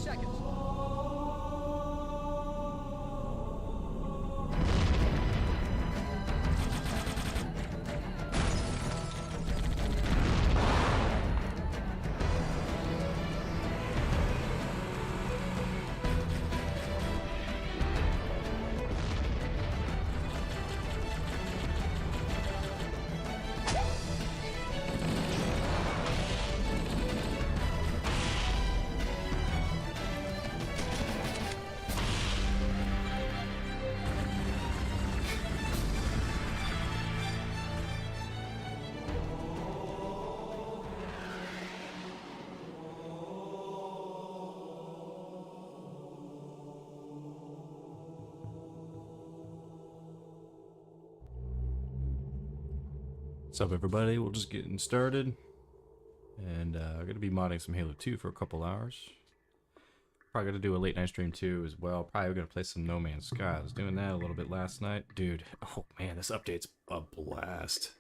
seconds. What's up, everybody? We're just getting started, and I'm gonna be modding some Halo 2 for a couple hours. Probably gonna do a late night stream too as well. Probably gonna play some No Man's Sky. I was doing that a little bit last night, dude. Oh man, this update's a blast.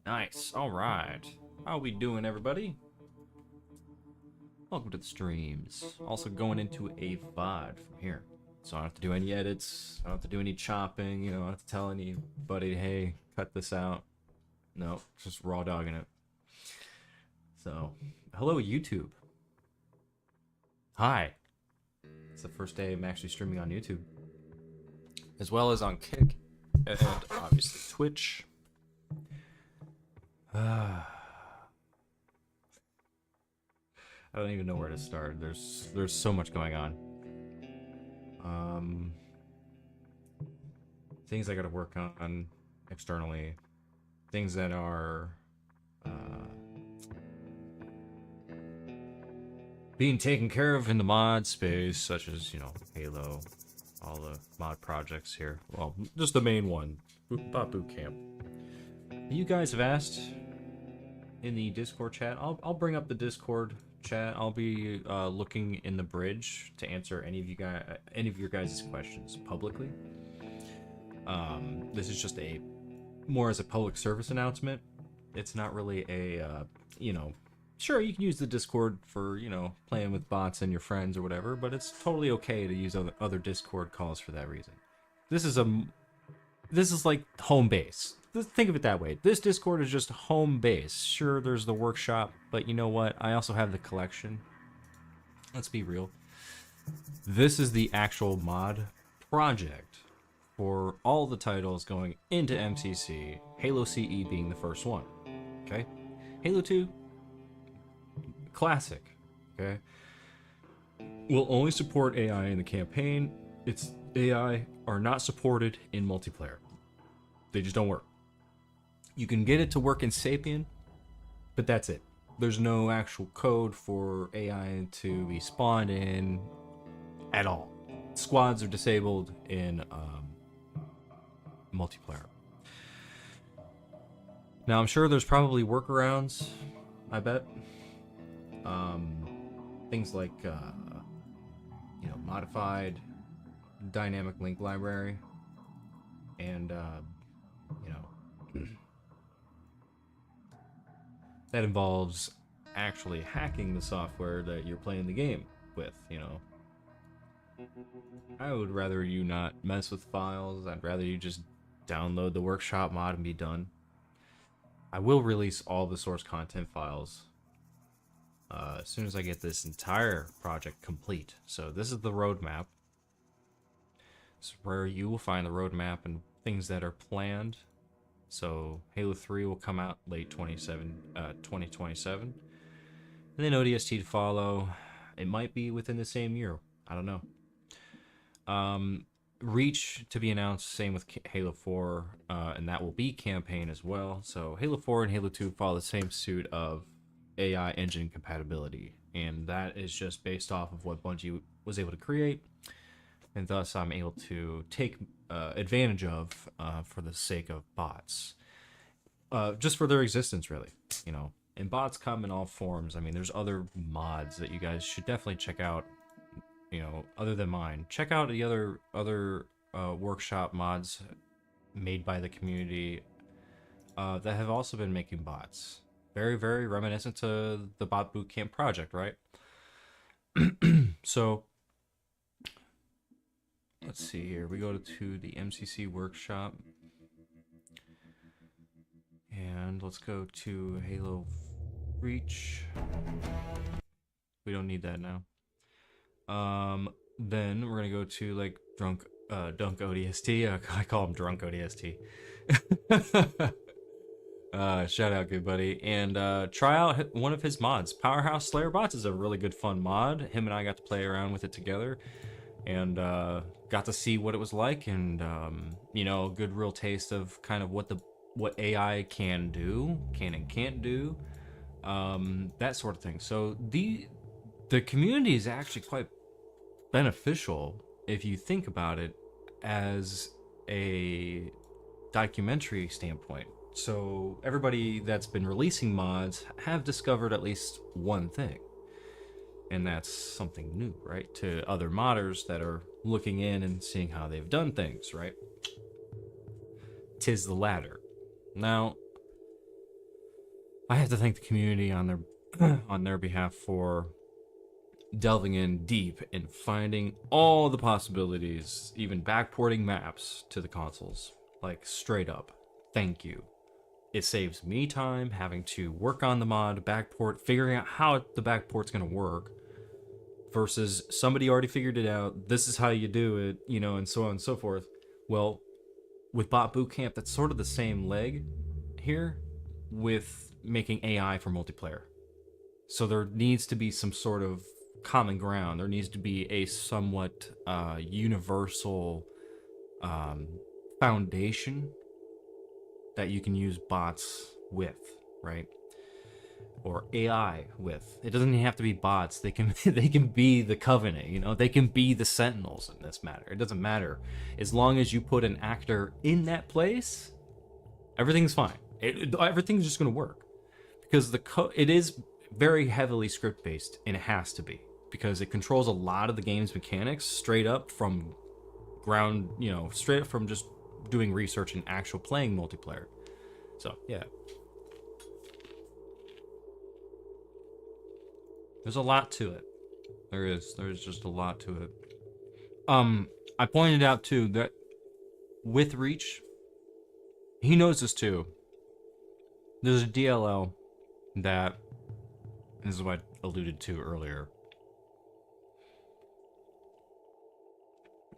Nice. All right. How we doing, everybody? Welcome to the streams. Also going into a VOD from here. So I don't have to do any edits. I don't have to do any chopping. You know, I don't have to tell anybody, hey, cut this out. No, just raw dogging it. So, hello, YouTube. Hi. It's the first day I'm actually streaming on YouTube. As well as on Kick. And obviously Twitch. I don't even know where to start. There's so much going on. Things I gotta work on externally. Things that are being taken care of in the mod space, such as, you know, Halo, all the mod projects here. Well, just the main one, Boot Camp. You guys have asked in the Discord chat. I'll bring up the Discord chat. I'll be looking in the bridge to answer any of your guys' questions publicly. This is just more as a public service announcement. It's not really a you know, sure, you can use the Discord for, you know, playing with bots and your friends or whatever, but it's totally okay to use other Discord calls for that reason. This is like home base. Think of it that way. This Discord is just home base. Sure, there's the workshop, but you know what? I also have the collection. Let's be real. This is the actual mod project for all the titles going into MCC, Halo CE being the first one. Okay? Halo 2, classic. Okay? Will only support AI in the campaign. Its AI are not supported in multiplayer. They just don't work. You can get it to work in Sapien, but that's it. There's no actual code for AI to be spawned in at all. Squads are disabled in multiplayer. Now, I'm sure there's probably workarounds, I bet. Things like, you know, modified dynamic link library and, you know, That involves actually hacking the software that you're playing the game with, you know. I would rather you not mess with files. I'd rather you just download the workshop mod and be done. I will release all the source content files as soon as I get this entire project complete. So this is the roadmap. This is where you will find the roadmap and things that are planned. So Halo 3 will come out late 2027. And then ODST to follow. It might be within the same year. I don't know. Reach to be announced, same with Halo 4, and that will be campaign as well. So Halo 4 and Halo 2 follow the same suit of AI engine compatibility, and that is just based off of what Bungie was able to create, and thus I'm able to take advantage of for the sake of bots. Just for their existence, really, you know. And bots come in all forms. I mean, there's other mods that you guys should definitely check out, you know, other than mine. Check out the other workshop mods made by the community that have also been making bots. Very, very reminiscent to the Bot Bootcamp project, right? So, let's see here. We go to the MCC workshop. And let's go to Halo Reach. We don't need that now. Then we're gonna go to like Dunk ODST. I call him Drunk ODST. Shout out, good buddy. And try out one of his mods. Powerhouse Slayer Bots is a really good fun mod. Him and I got to play around with it together, and got to see what it was like, and you know, a good real taste of kind of what AI can and can't do, that sort of thing. So the community is actually quite beneficial if you think about it as a documentary standpoint. So everybody that's been releasing mods have discovered at least one thing, and that's something new, right? To other modders that are looking in and seeing how they've done things, right? 'Tis the latter. Now, I have to thank the community on their behalf for delving in deep and finding all the possibilities, even backporting maps to the consoles. Like, straight up, thank you. It saves me time having to work on the mod, backport, figuring out how the backport's gonna work, versus somebody already figured it out, this is how you do it, you know, and so on and so forth. Well, with Bot Bootcamp, that's sort of the same leg here with making AI for multiplayer. So there needs to be some sort of common ground. There needs to be a somewhat universal foundation that you can use bots with, right? Or AI with. It doesn't have to be bots. They can they can be the Covenant, you know. They can be the Sentinels in this matter. It doesn't matter as long as you put an actor in that place. Everything's fine. Everything's just going to work because it is very heavily script based, and it has to be because it controls a lot of the game's mechanics straight up from ground, you know, straight up from just doing research and actual playing multiplayer. So yeah. There's a lot to it. There's just a lot to it. I pointed out too that with Reach, he knows this too. There's a DLL that, this is what I alluded to earlier,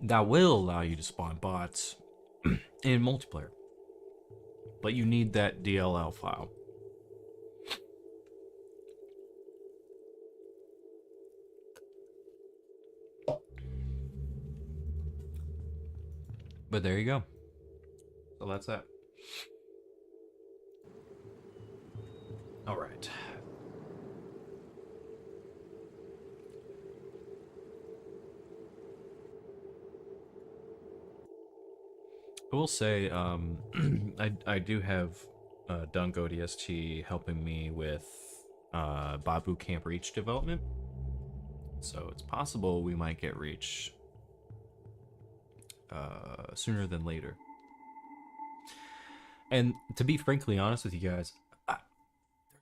that will allow you to spawn bots in multiplayer. But you need that DLL file. But there you go. So that's that. All right. I will say, I do have Dunk ODST helping me with Bot Bootcamp Reach development. So it's possible we might get Reach sooner than later. And to be frankly honest with you guys, there's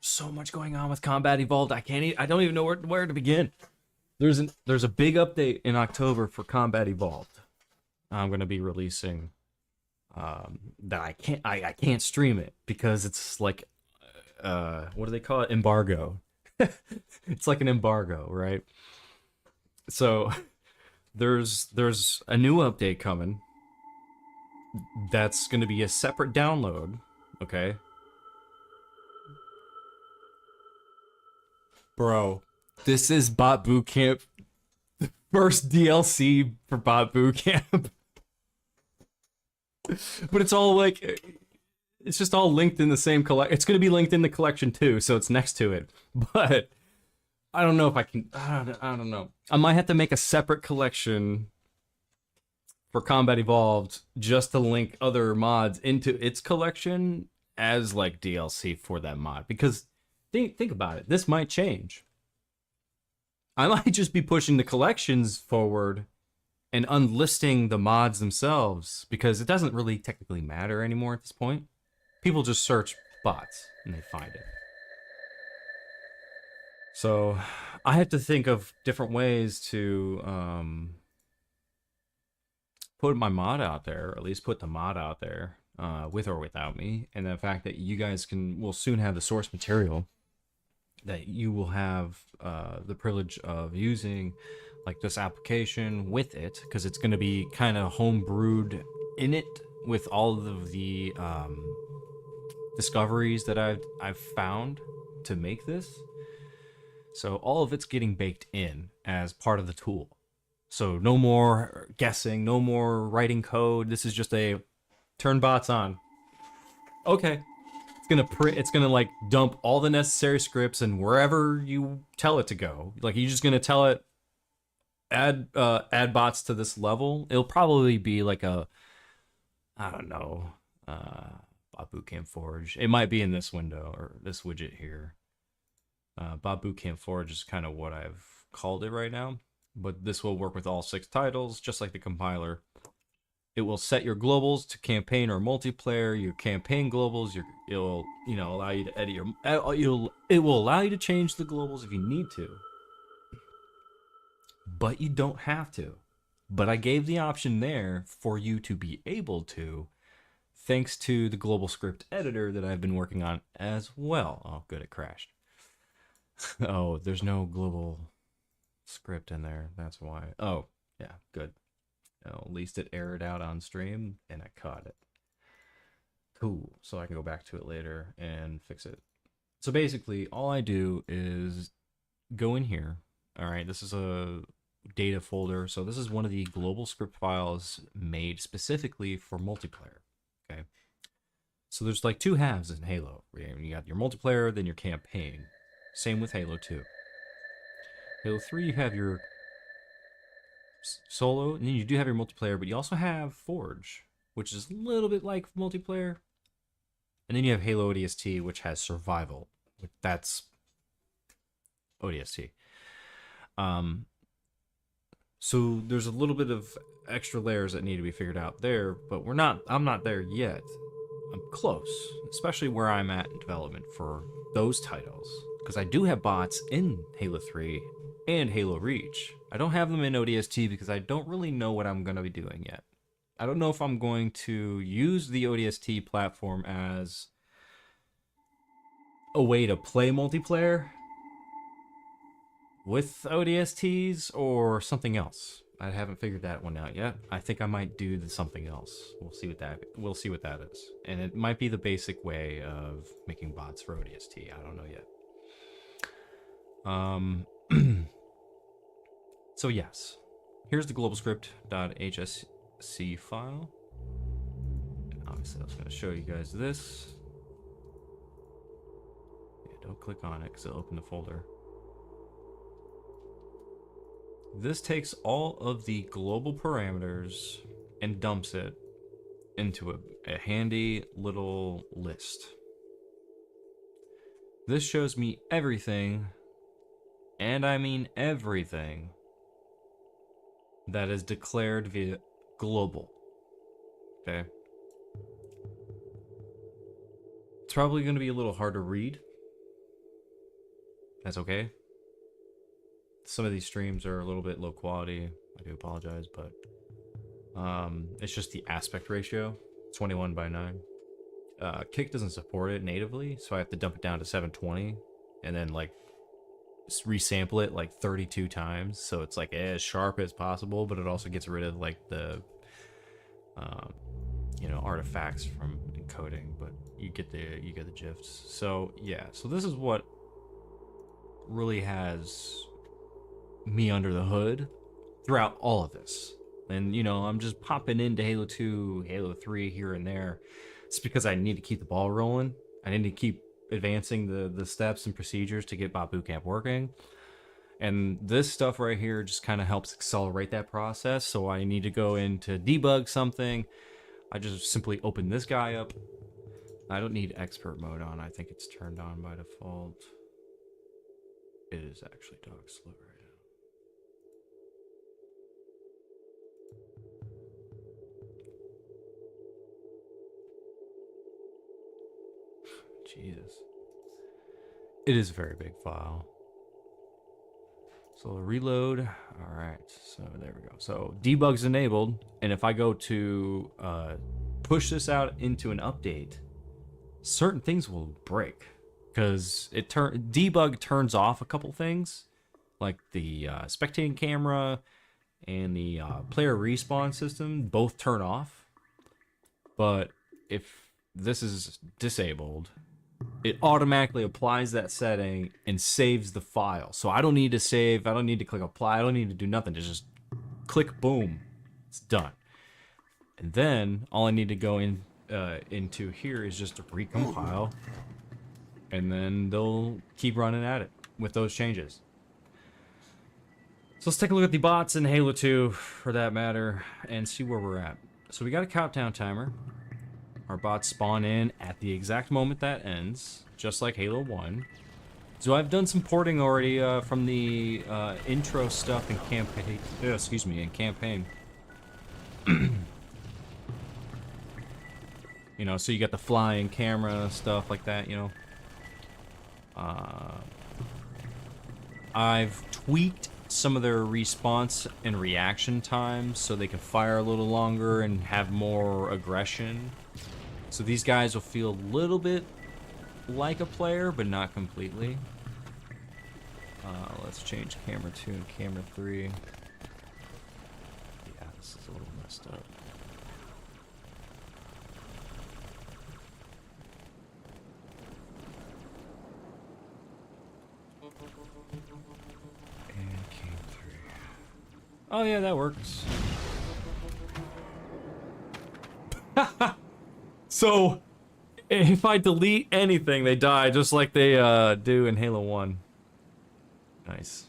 so much going on with Combat Evolved. I don't even know where to begin. There's a big update in October for Combat Evolved. I'm gonna be releasing that I can't stream it because it's like what do they call it? Embargo. It's like an embargo, right? So there's a new update coming that's going to be a separate download, okay? Bro, this is Bot Boot Camp. First DLC for Bot Boot Camp. But it's all like, it's just all linked in the same collection. It's going to be linked in the collection too, so it's next to it. But I don't know if I can, I don't know. I might have to make a separate collection for Combat Evolved just to link other mods into its collection as like DLC for that mod. Because think about it, this might change. I might just be pushing the collections forward and unlisting the mods themselves because it doesn't really technically matter anymore at this point. People just search bots and they find it. So I have to think of different ways to put my mod out there, or at least put the mod out there, with or without me. And the fact that you guys will soon have the source material that you will have the privilege of using, like this application with it, because it's going to be kind of homebrewed in it with all of the discoveries that I've found to make this. So all of it's getting baked in as part of the tool. So no more guessing, no more writing code. This is just a turn bots on. Okay. It's gonna like dump all the necessary scripts and wherever you tell it to go. Like you're just gonna tell it add bots to this level. It'll probably be like a, I don't know, Bot Bootcamp Forge. It might be in this window or this widget here. Bot Bootcamp Forge is kind of what I've called it right now, but this will work with all 6 titles, just like the compiler. It will set your globals to campaign or multiplayer. Your campaign globals, it'll allow you to edit it will allow you to change the globals if you need to, but you don't have to. But I gave the option there for you to be able to, thanks to the global script editor that I've been working on as well. Oh, good, it crashed. Oh, there's no global script in there. That's why. Oh, yeah, good. Well, at least it errored out on stream and I caught it. Cool. So I can go back to it later and fix it. So basically, all I do is go in here. All right, this is a data folder. So this is one of the global script files made specifically for multiplayer. Okay. So there's like 2 halves in Halo. You got your multiplayer, then your campaign. Same with Halo 2. Halo 3, you have your solo, and then you do have your multiplayer, but you also have Forge, which is a little bit like multiplayer. And then you have Halo ODST, which has survival. That's ODST. So there's a little bit of extra layers that need to be figured out there, but I'm not there yet. I'm close, especially where I'm at in development for those titles. Because I do have bots in Halo 3 and Halo Reach. I don't have them in ODST because I don't really know what I'm going to be doing yet. I don't know if I'm going to use the ODST platform as a way to play multiplayer with ODSTs or something else. I haven't figured that one out yet. I think I might do something else. We'll see what that is. And it might be the basic way of making bots for ODST. I don't know yet. So yes, here's the globalscript.hsc file. And obviously I was going to show you guys this. Yeah, don't click on it because it'll open the folder. This takes all of the global parameters and dumps it into a handy little list. This shows me everything, and I mean everything, that is declared via global. Okay? It's probably going to be a little hard to read, That's okay. Some of these streams are a little bit low quality. I do apologize, but it's just the aspect ratio, 21:9. Kick doesn't support it natively, so I have to dump it down to 720 and then like resample it like 32 times, so it's like as sharp as possible, but it also gets rid of like the you know, artifacts from encoding, but you get the gifs. So yeah, so this is what really has me under the hood throughout all of this. And you know, I'm just popping into Halo 2, Halo 3 here and there. It's because I need to keep the ball rolling. I need to keep advancing the steps and procedures to get Bot Bootcamp working. And this stuff right here just kind of helps accelerate that process. So I need to go in to debug something. I just simply open this guy up. I don't need expert mode on. I think it's turned on by default. It is actually dog slow right now. Jesus. It is a very big file. So reload. All right, so there we go. So debug's enabled, and if I go to push this out into an update, certain things will break because debug turns off a couple things, like the spectating camera and the player respawn system both turn off. But if this is disabled, it automatically applies that setting and saves the file. So I don't need to save, I don't need to click apply, I don't need to do nothing. Just click, boom, it's done. And then all I need to go into here is just to recompile, and then they'll keep running at it with those changes. So let's take a look at the bots in Halo 2, for that matter, and see where we're at. So we got a countdown timer. Our bots spawn in at the exact moment that ends, just like Halo 1. So I've done some porting already from the intro stuff in campaign. In campaign. You know, so you got the flying camera stuff like that. You know, I've tweaked some of their response and reaction times so they can fire a little longer and have more aggression. So these guys will feel a little bit like a player, but not completely. Let's change camera 2 and camera 3. Yeah, this is a little messed up. And cam 3. Oh yeah, that works. So, if I delete anything, they die just like they do in Halo 1. Nice.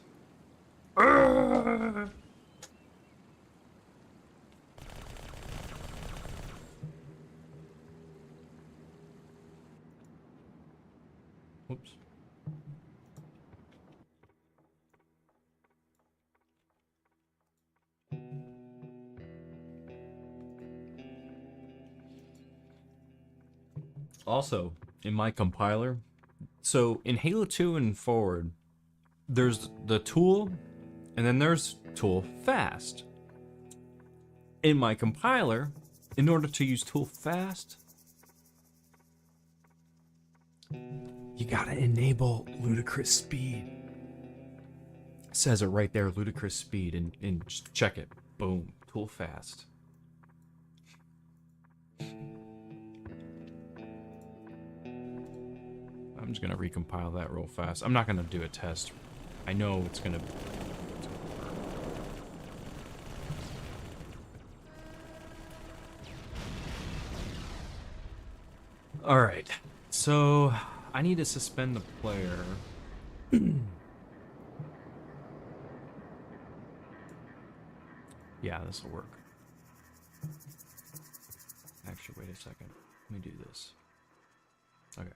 Whoops. Also, in my compiler, so in Halo 2 and forward, there's the tool, and then there's tool fast. In my compiler, in order to use tool fast, you gotta enable ludicrous speed. It says it right there, ludicrous speed, and just check it. Boom, tool fast. I'm just gonna recompile that real fast. I'm not gonna do a test. I know it's gonna. All right, so I need to suspend the player. Yeah, this will work. Actually, wait a second. Let me do this. Okay.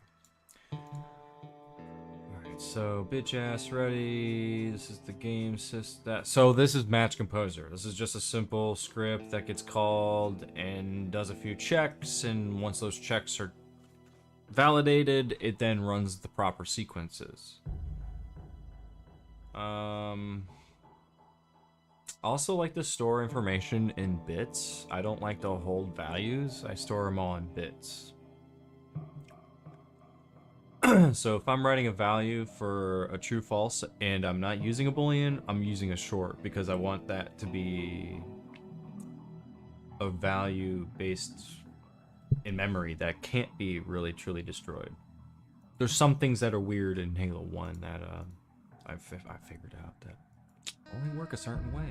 Alright, so bitch ass ready. This is the game system. So this is Match Composer. This is just a simple script that gets called and does a few checks, and once those checks are validated, it then runs the proper sequences. Also like to store information in bits. I don't like to hold values. I store them all in bits. So if I'm writing a value for a true false and I'm not using a boolean, I'm using a short because I want that to be a value based in memory that can't be really truly destroyed. There's some things that are weird in Halo 1 that I figured out that only work a certain way.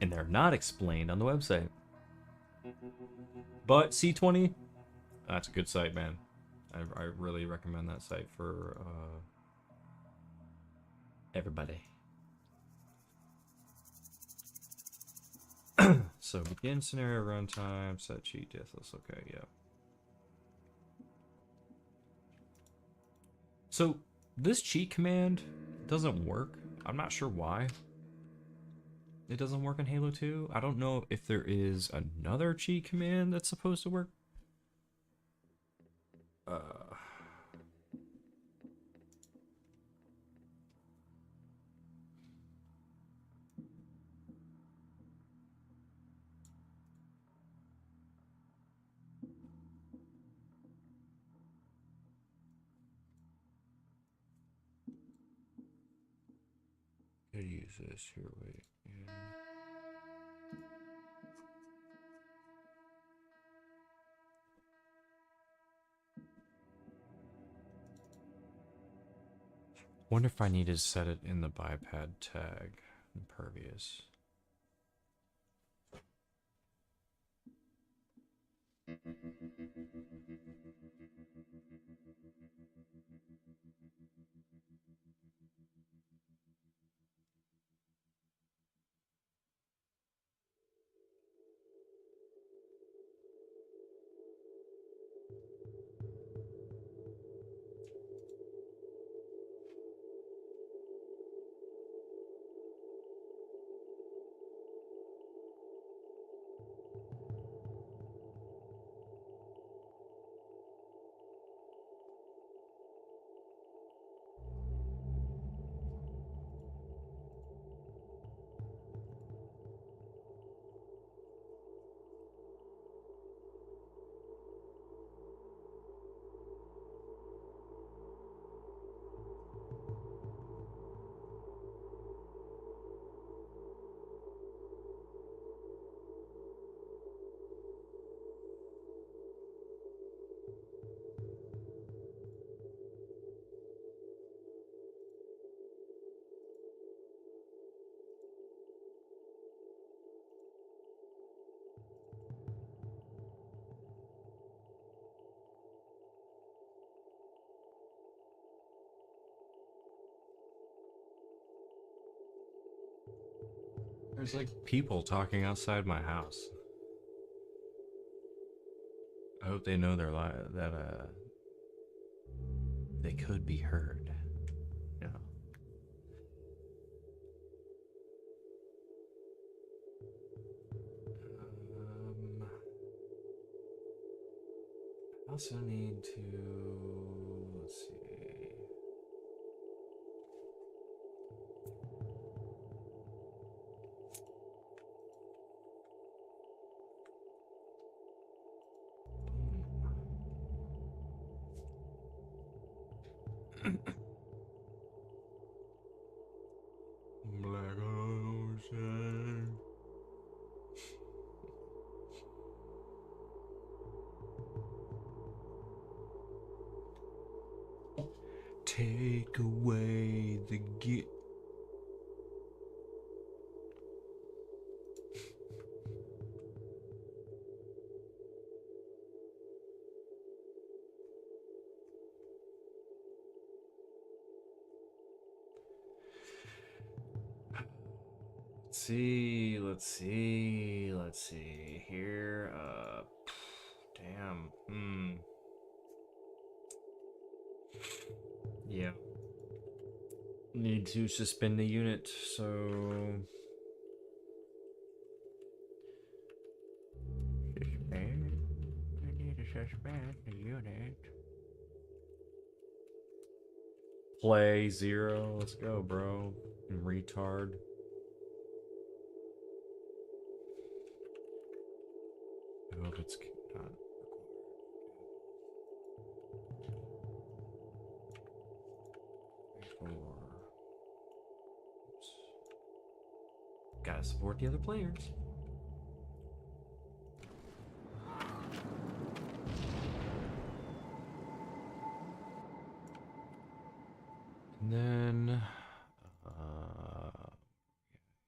And they're not explained on the website. But C20, that's a good site, man. I really recommend that site for everybody. So begin scenario runtime, set cheat deathless. Okay, yeah. So this cheat command doesn't work. I'm not sure why it doesn't work in Halo 2. I don't know if there is another cheat command that's supposed to work. Could use this here. Wait. Yeah. Wonder if I need to set it in the biped tag. Impervious. There's like people talking outside my house. I hope they know that they could be heard. Yeah. I also need to let's see. Black ocean. Take away the get. Let's see here. Damn. Yeah. Need to suspend the unit, so suspend. I need to suspend the unit. Play 0. Let's go, bro. Retard. I hope it's not recorded. Oops. Gotta support the other players. And then,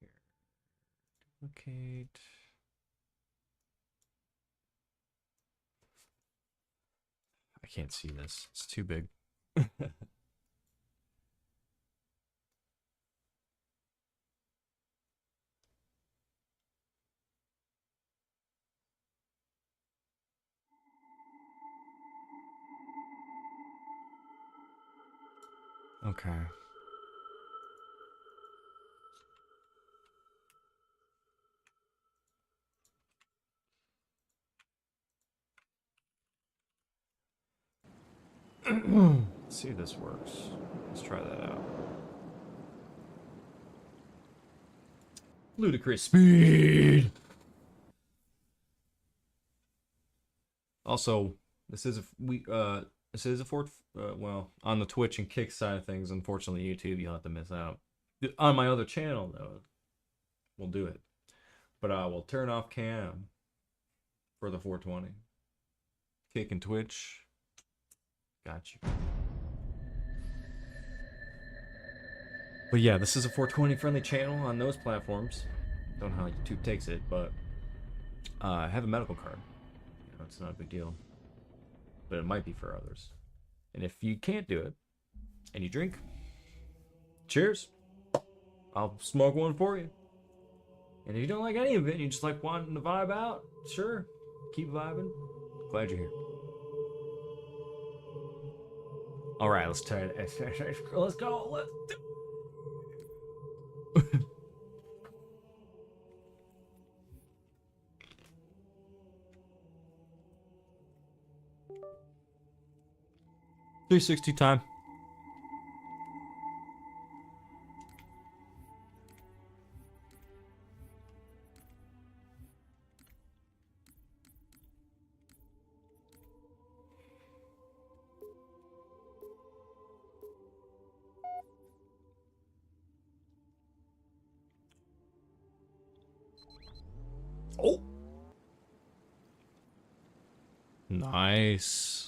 here, duplicate. I can't see this. It's too big. Okay. Let's see if this works. Let's try that out. Ludicrous speed. Also, this is a well, on the Twitch and Kick side of things. Unfortunately, YouTube, you'll have to miss out. On my other channel, though, we'll do it. But we'll turn off cam for the 420. Kick and Twitch. Got you. But yeah, this is a 420 friendly channel on those platforms. Don't know how YouTube takes it, but I have a medical card. You know, it's not a big deal. But it might be for others. And if you can't do it, and you drink, cheers. I'll smoke one for you. And if you don't like any of it, and you just like wanting to vibe out, sure, keep vibing. Glad you're here. All right, let's try it. Let's go. Let's do. 360 time. Oh. Nice.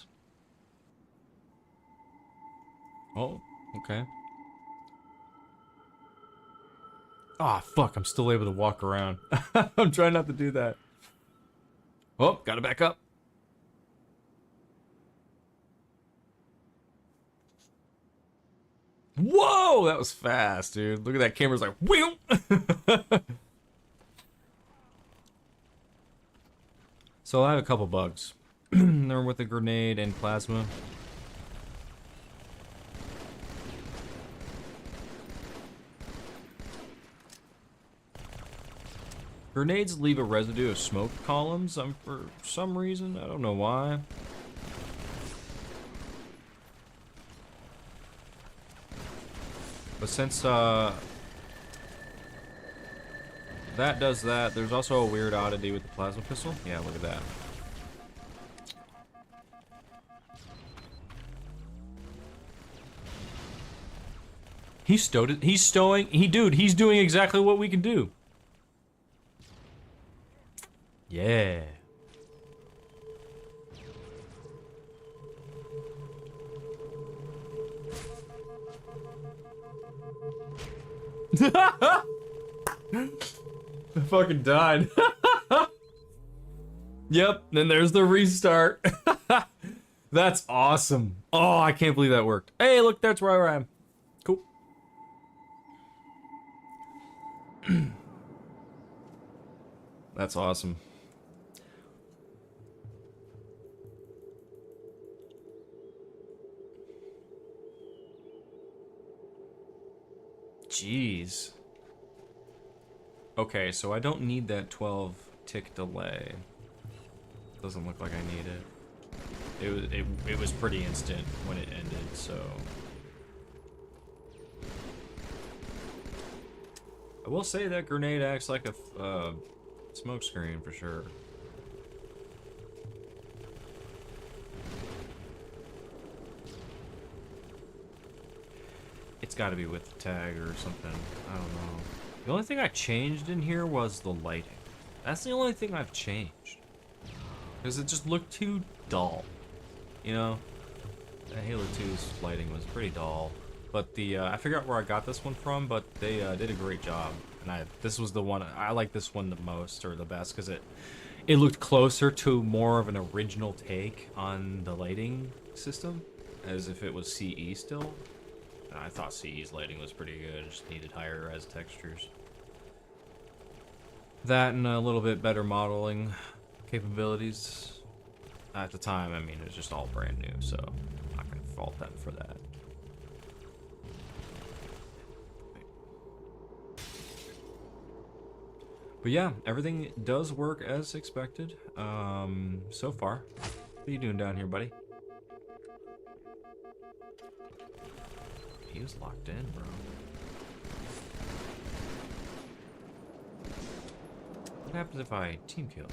Oh, okay. Ah, fuck, I'm still able to walk around. I'm trying not to do that. Oh, gotta back up. Whoa, that was fast, dude. Look at that camera's like, wheel. So I have a couple bugs. They're with a grenade and plasma. Grenades leave a residue of smoke columns for some reason. I don't know why. But since that does that, there's also a weird oddity with the plasma pistol. Yeah, look at that. He stowed it. He's stowing. Dude, he's doing exactly what we can do. Yeah. I fucking died. Yep, then there's the restart. That's awesome. Oh, I can't believe that worked. Hey, look, that's where I am. Cool. That's awesome. Jeez. Okay, so I don't need that 12 tick delay. Doesn't look like I need it. It was pretty instant when it ended, so I will say that grenade acts like a smoke screen for sure. It's got to be with the tag or something. I don't know. The only thing I changed in here was the lighting. That's the only thing I've changed. Because it just looked too dull. You know? Halo 2's lighting was pretty dull. But the, I figured out where I got this one from, but they did a great job. And this was the one, I like this one the most, or the best, because it looked closer to more of an original take on the lighting system, as if it was CE still. And I thought CE's lighting was pretty good, it just needed higher res textures. That and a little bit better modeling capabilities. At the time, I mean, it was just all brand new, so I'm not gonna fault them for that. But yeah, everything does work as expected, so far. What are you doing down here, buddy? He was locked in, bro. What happens if I team kill?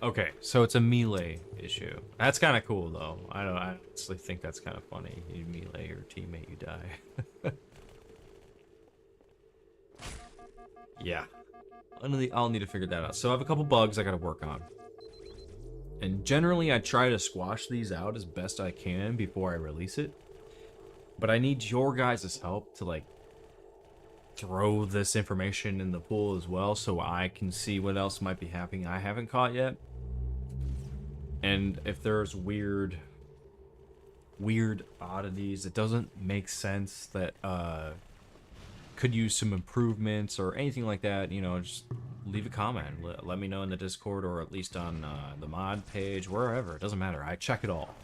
Okay, so it's a melee issue. That's kind of cool, though. I honestly think that's kind of funny. You melee your teammate, you die. Yeah. I'll need to figure that out. So I have a couple bugs I gotta work on. And generally, I try to squash these out as best I can before I release it. But I need your guys' help to, like, throw this information in the pool as well so I can see what else might be happening I haven't caught yet. And if there's weird oddities that doesn't make sense that could use some improvements or anything like that, you know, just leave a comment. Let me know in the Discord or at least on the mod page, wherever. It doesn't matter. I check it all.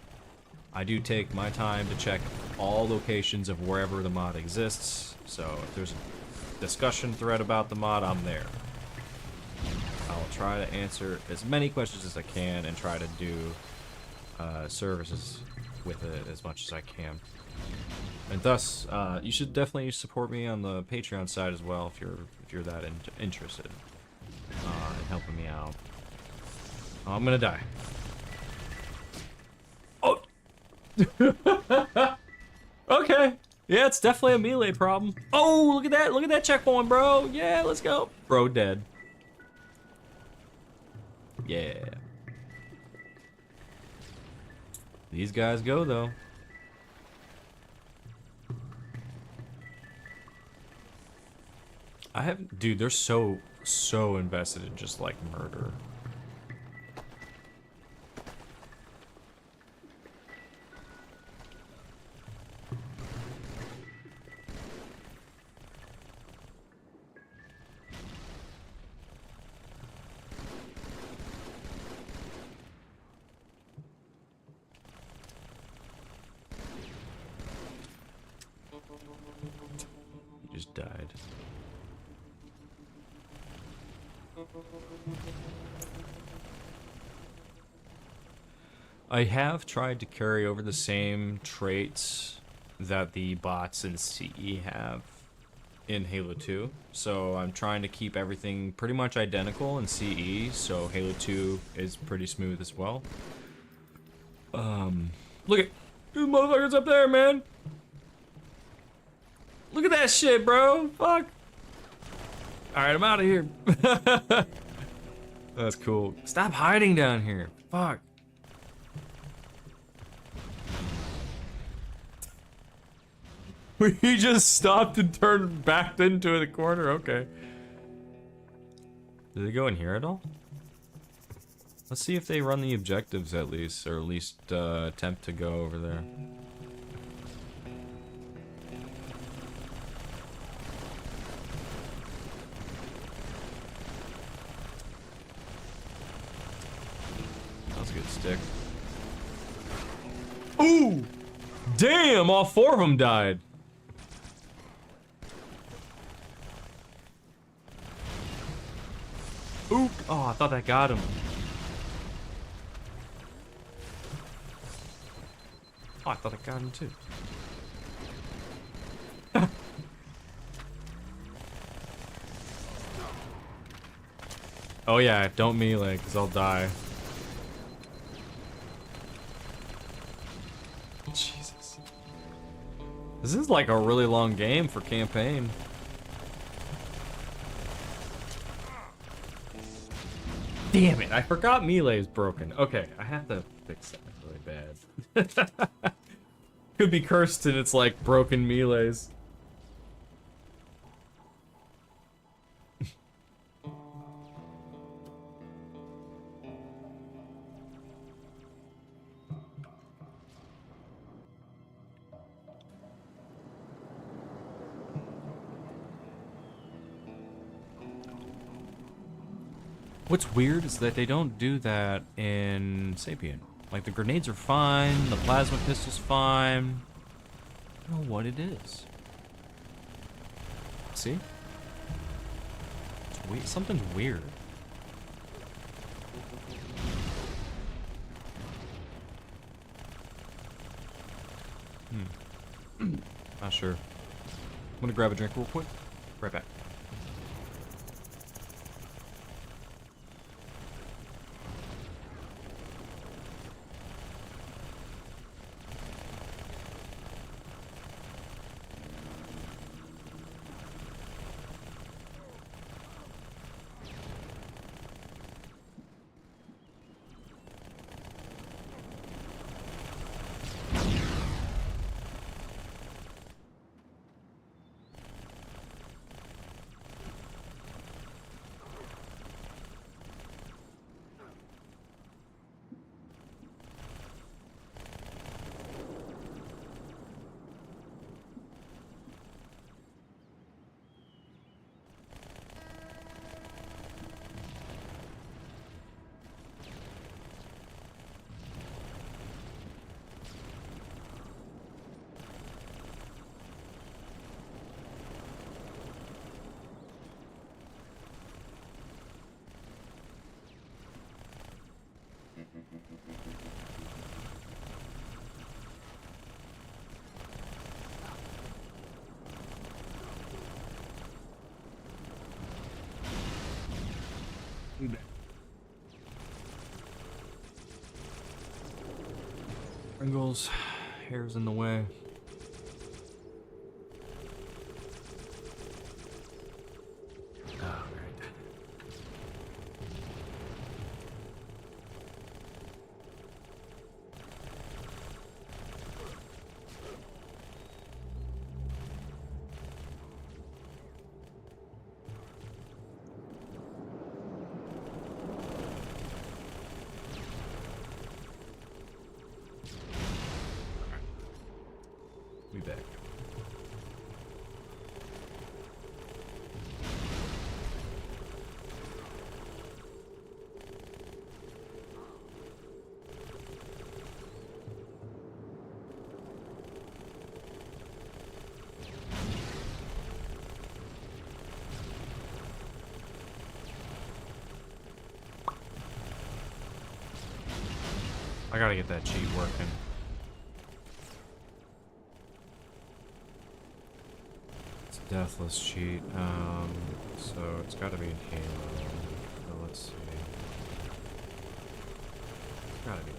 I do take my time to check all locations of wherever the mod exists. So if there's a discussion thread about the mod, I'm there. I'll try to answer as many questions as I can and try to do services with it as much as I can. And thus, you should definitely support me on the Patreon side as well if you're that interested in helping me out. Oh, I'm gonna die. Oh. Okay. Yeah, it's definitely a melee problem. Oh, look at that! Look at that checkpoint, bro. Yeah, let's go. Bro, dead. Yeah. These guys go though. Dude, they're so invested in just like murder. He just died. I have tried to carry over the same traits that the bots in CE have in Halo 2. So I'm trying to keep everything pretty much identical in CE, so Halo 2 is pretty smooth as well. Look at these motherfuckers up there, man. Look at that shit, bro. Fuck. Alright, I'm out of here. That's cool. Stop hiding down here. Fuck. He just stopped and turned back into the corner. Okay. Did they go in here at all? Let's see if they run the objectives at least, or at least attempt to go over there. That was a good stick. Ooh! Damn, all 4 of them died. Oop! Oh, I thought that got him. Oh, I thought I got him too. Oh yeah, don't melee, because I'll die. Jesus. This is like a really long game for campaign. Damn it, I forgot melee is broken. Okay, I have to fix that really bad. Could be cursed and it's like broken melees. What's weird is that they don't do that in Sapien. Like, the grenades are fine, the plasma pistol's fine. I don't know what it is. See? It's weird. Something's weird. Not sure. I'm gonna grab a drink real quick. Right back. Pringles, hair's in the way. Oh, great. We back. I gotta get that cheat working. Deathless cheat, so it's gotta be in Halo. So let's see. It's gotta be.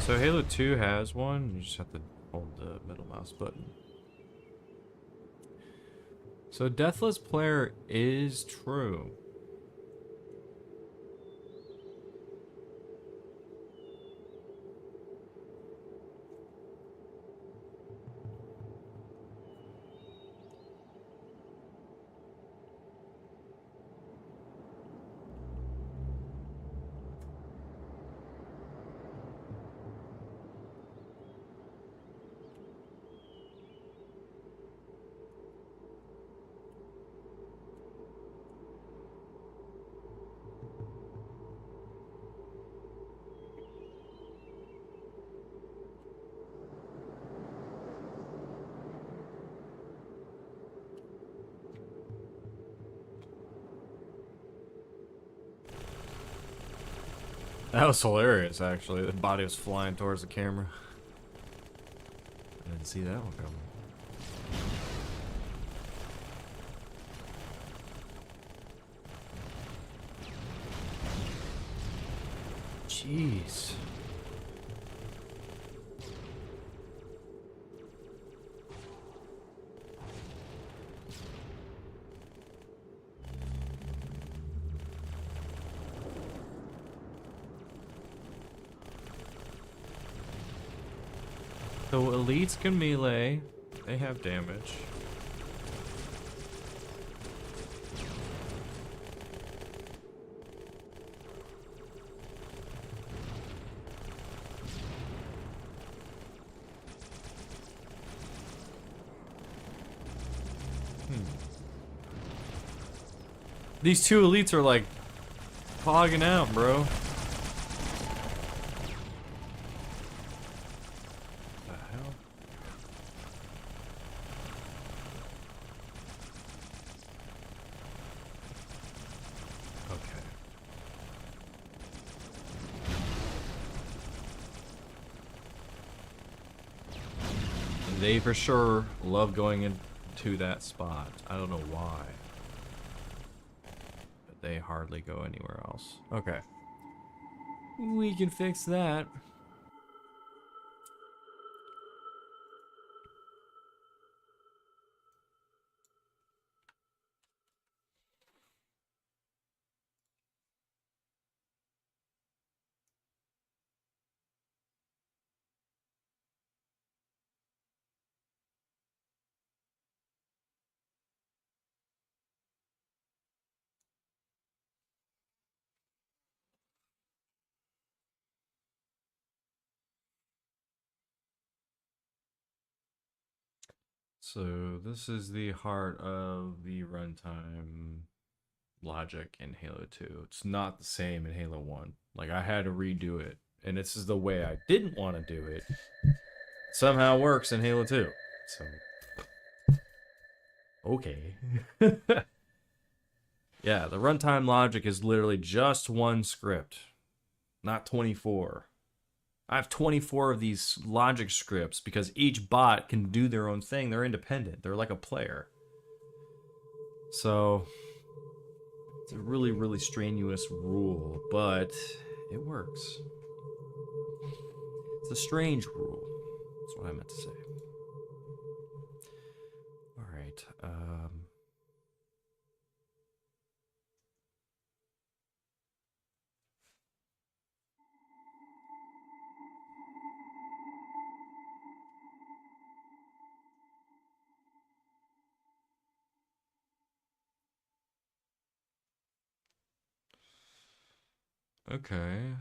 So Halo 2 has one, you just have to hold the middle mouse button. So Deathless player is true. That was hilarious, actually. The body was flying towards the camera. I didn't see that one coming. Jeez. So elites can melee. They have damage. These two elites are like fogging out, bro. The hell? Okay. They for sure love going into that spot. I don't know why. They hardly go anywhere else. Okay. We can fix that. So this is the heart of the runtime logic in Halo 2. It's not the same in Halo 1. Like, I had to redo it. And this is the way I didn't want to do it. Somehow works in Halo 2. So, okay. Yeah, the runtime logic is literally just one script, not 24. I have 24 of these logic scripts because each bot can do their own thing. They're independent. They're like a player. So, it's a really, really strenuous rule, but it works. It's a strange rule. That's what I meant to say. All right. Okay.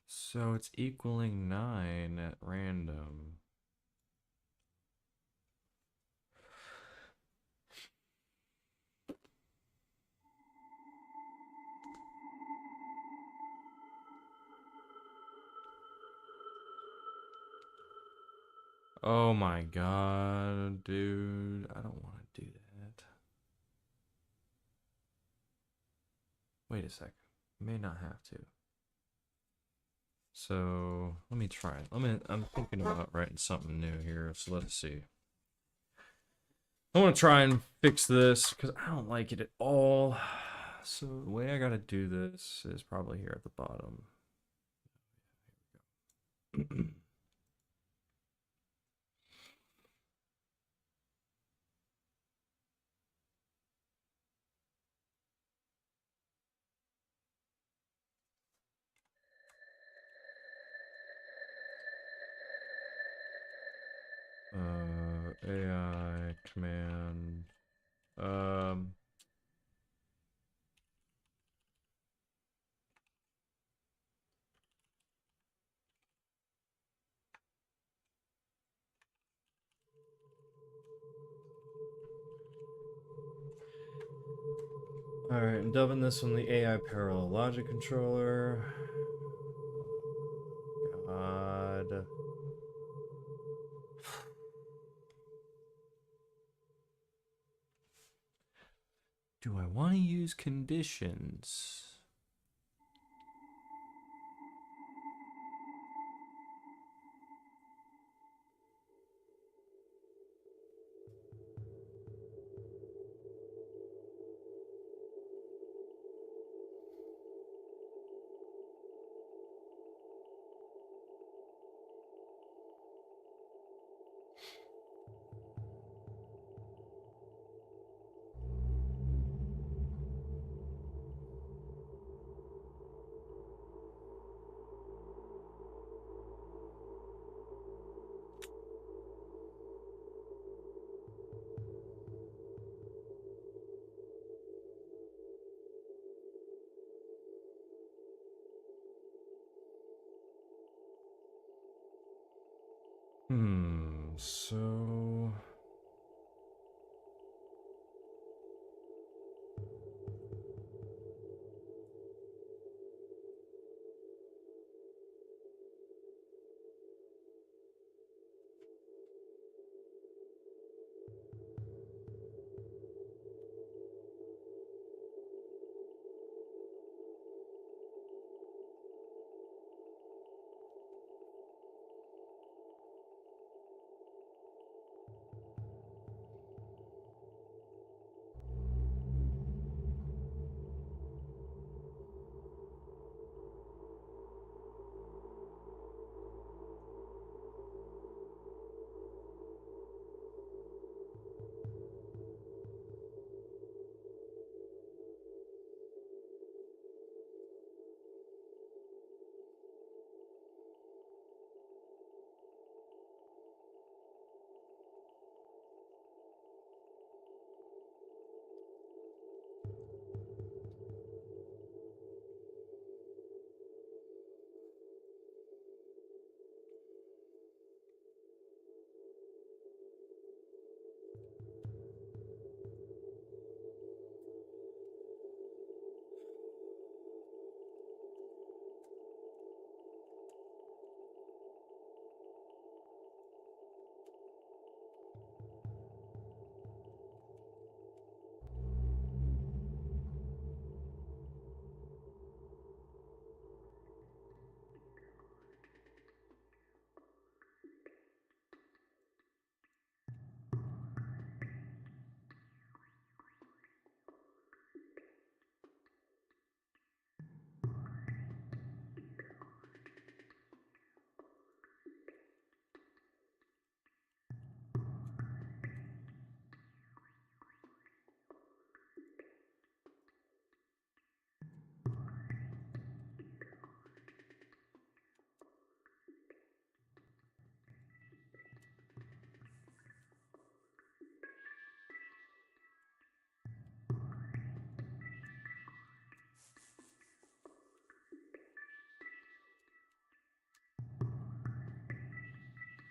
So it's equaling 9 at random. Oh my god, dude. I don't want to do that. Wait a sec. May not have to. So let me try it. I'm thinking about writing something new here, so let's see. I want to try and fix this because I don't like it at all. So the way I gotta do this is probably here at the bottom. AI command. Alright, I'm dubbing this one the AI parallel logic controller. God. Do I want to use conditions? So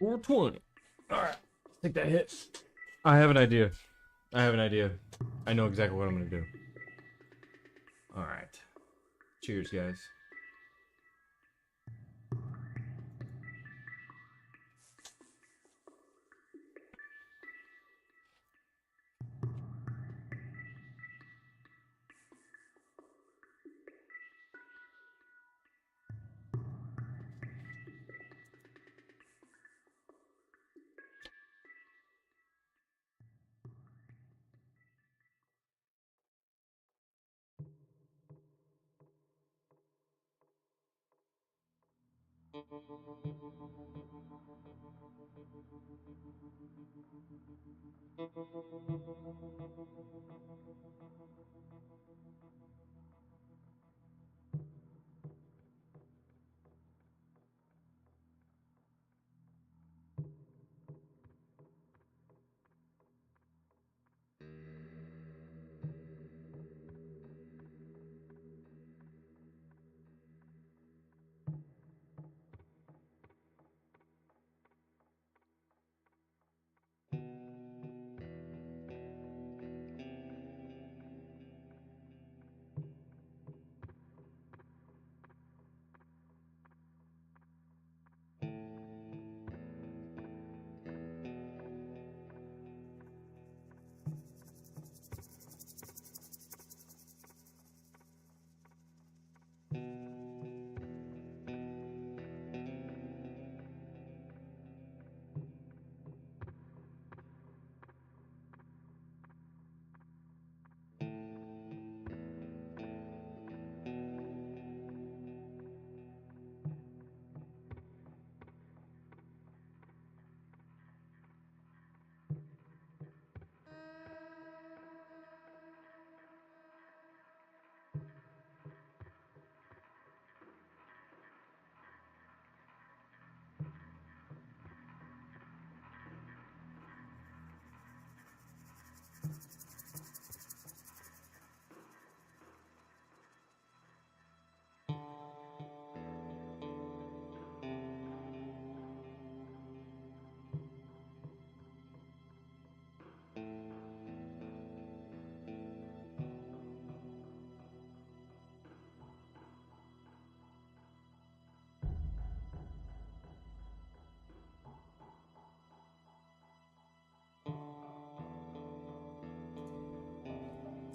$420. All right, take that hit. I have an idea. I know exactly what I'm gonna do. All right. Cheers, guys.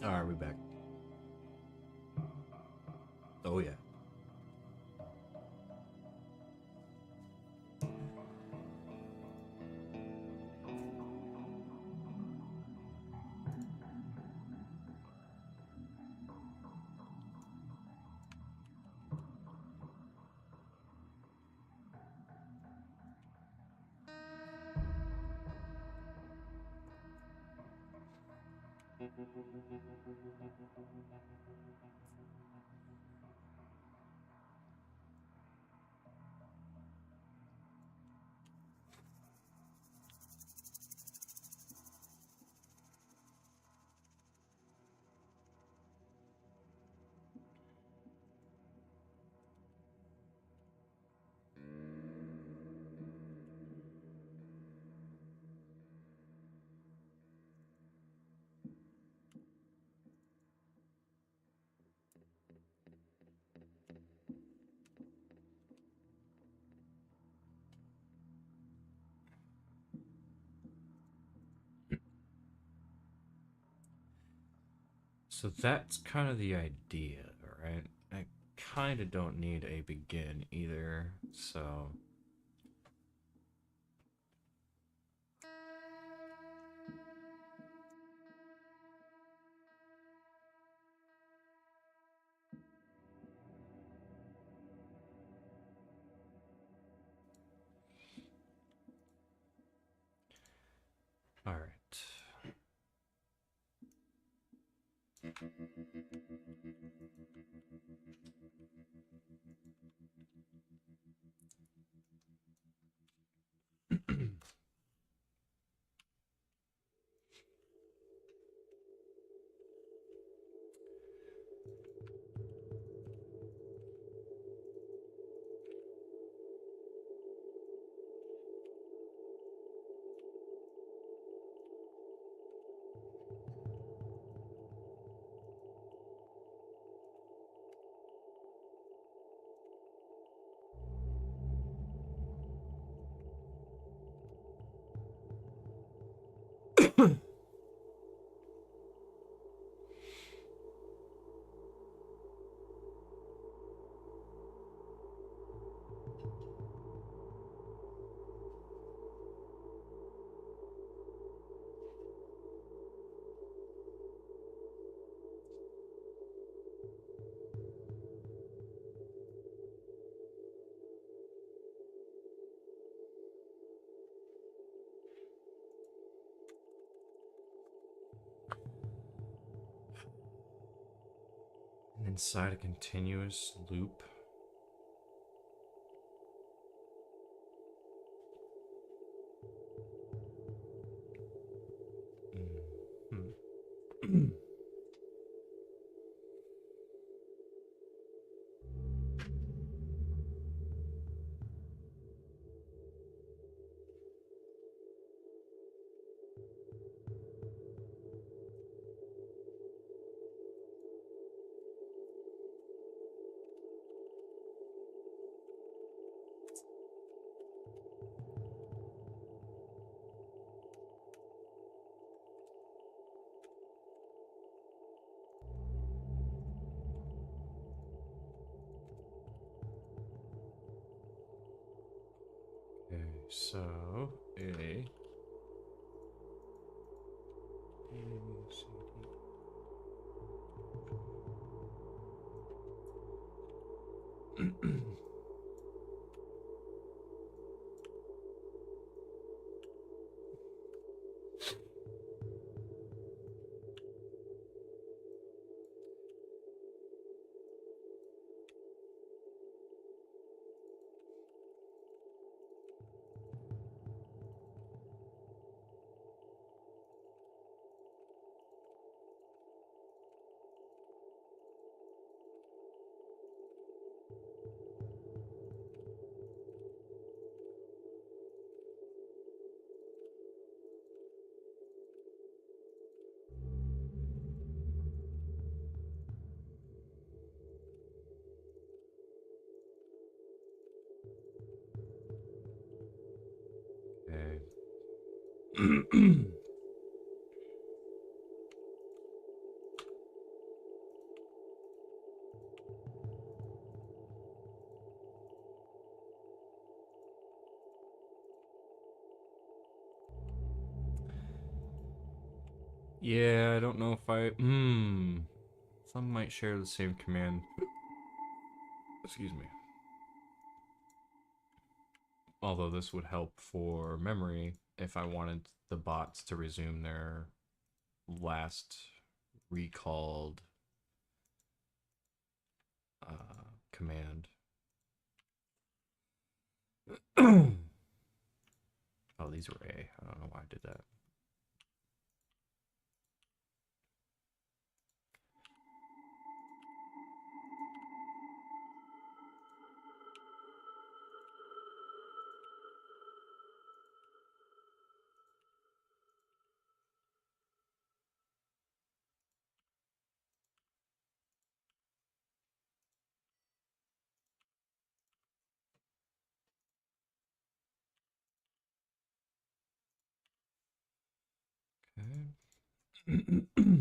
All right, we back. Oh yeah. So that's kind of the idea, right? I kind of don't need a begin either, so. All right. And inside a continuous loop. Mhm. Okay, so A, C, D. Okay. Yeah, I don't know if I... Some might share the same command. Excuse me. Although this would help for memory if I wanted the bots to resume their last recalled command. Oh, these were A. I don't know why I did that. Okay. um,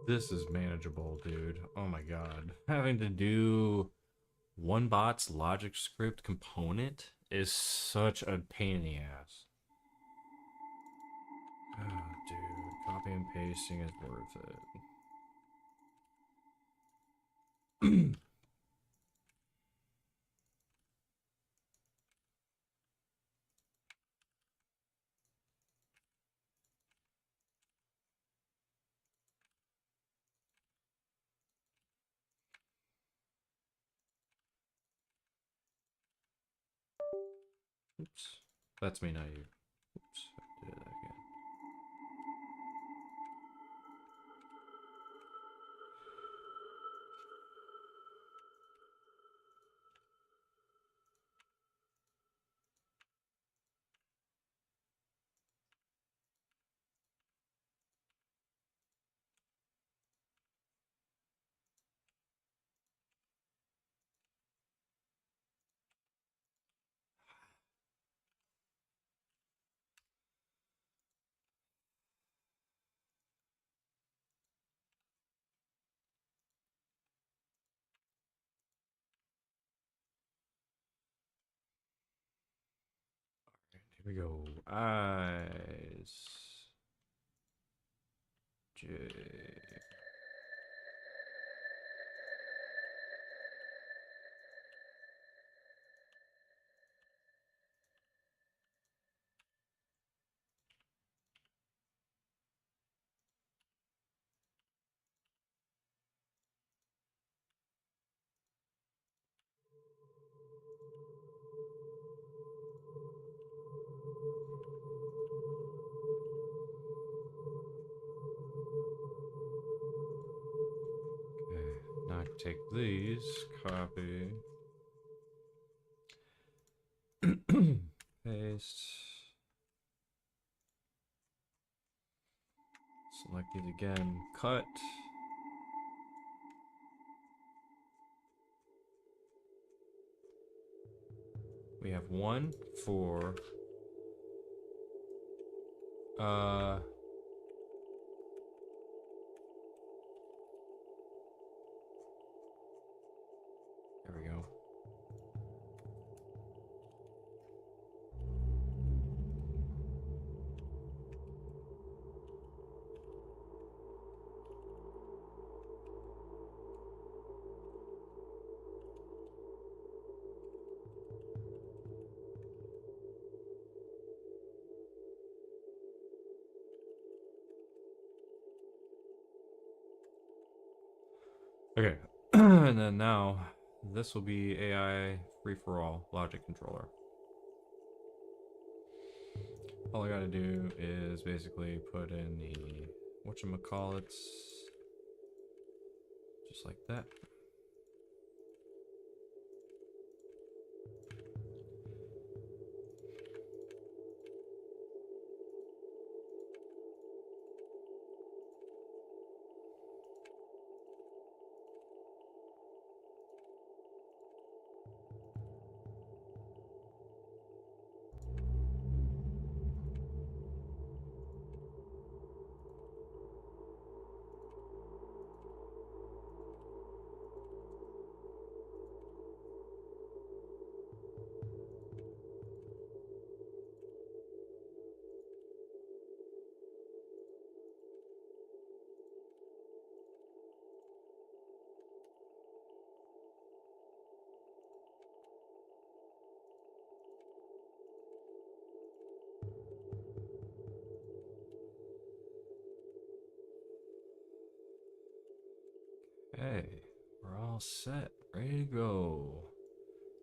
this is manageable, dude. Oh my god. Having to do one bot's logic script component is such a pain in the ass. Oh, dude. Copy and pasting is worth it. Oops. That's me, not you. Oops. I did that again. Here we go. Eyes. J. Okay. Now I can take these, copy, paste, select these again, cut. We have one for uh there we go. Okay. And then now This will be AI free-for-all logic controller. All I gotta do is basically put in the whatchamacallits, just like that. Hey, we're all set, ready to go.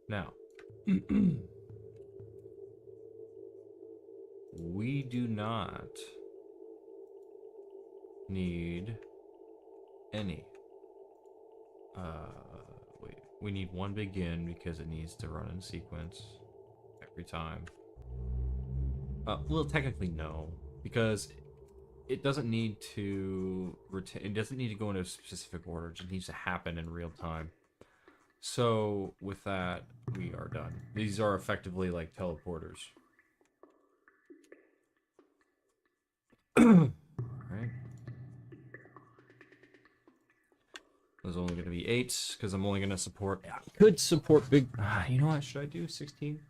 Now, we do not need any. Wait, we need one begin because it needs to run in sequence every time. Well, technically no, because it doesn't need to it doesn't need to go in a specific order. It just needs to happen in real time. So with that, we are done. These are effectively like teleporters. Right. There's only going to be 8 because I'm only going to support. I could support big. You know what? Should I do 16?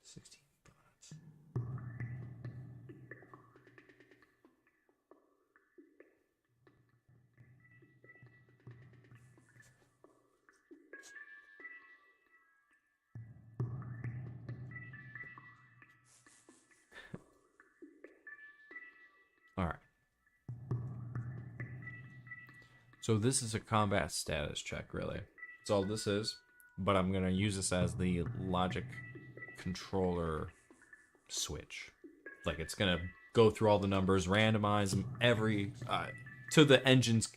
16 bots. All right. So this is a combat status check, really. That's all this is. But I'm gonna use this as the logic controller switch. Like it's gonna go through all the numbers, randomize them every to the engine's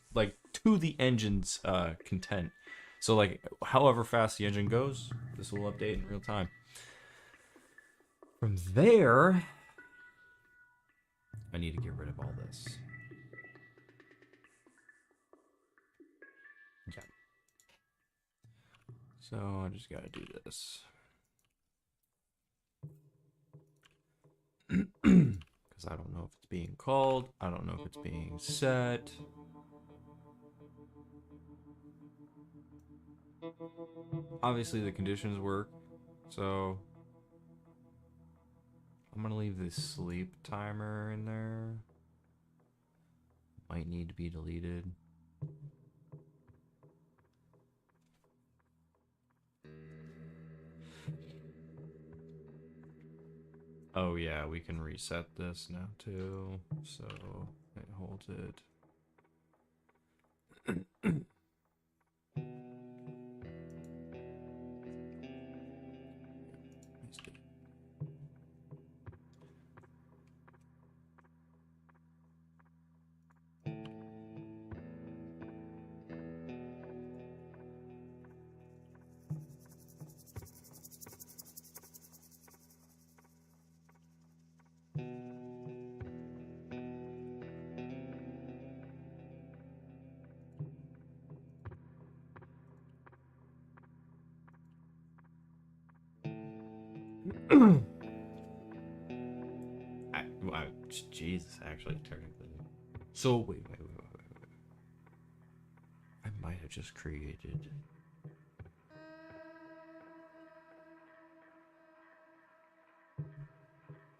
content. So like however fast the engine goes, this will update in real time. From there, I need to get rid of all this. Yeah. So I just gotta do this. Because I don't know if it's being called. I don't know if it's being set. Obviously the conditions work. So I'm gonna leave this sleep timer in there. Might need to be deleted. Oh yeah, we can reset this now too. So it holds it. Jesus, actually, technically. So wait. I might have just created.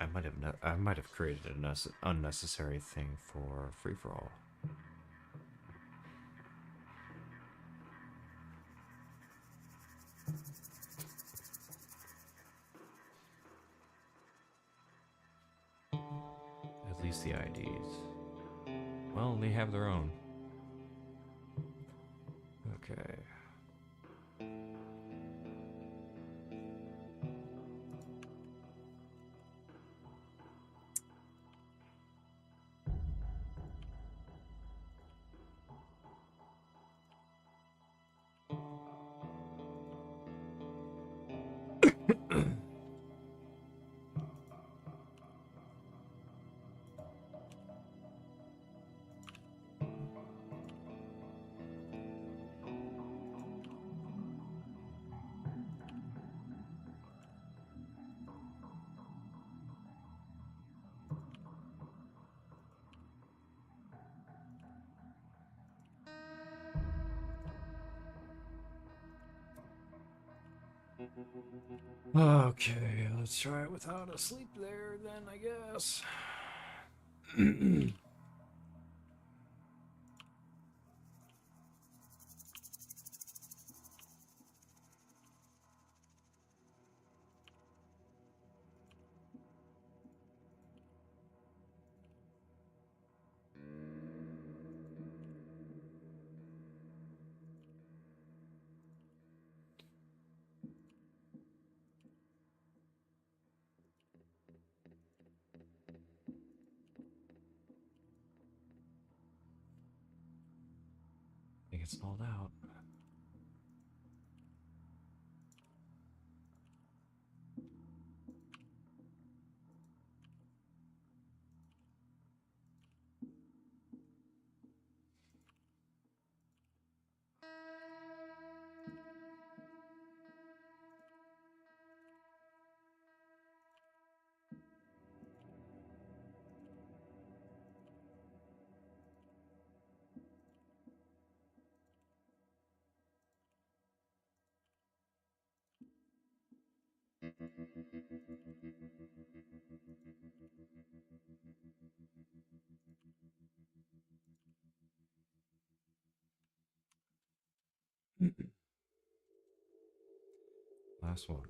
I might have created an unnecessary thing for free for all. At least the IDs. Well, they have their own. Okay. Okay, let's try it without a sleep there then, I guess. I think it's stalled out. Last one.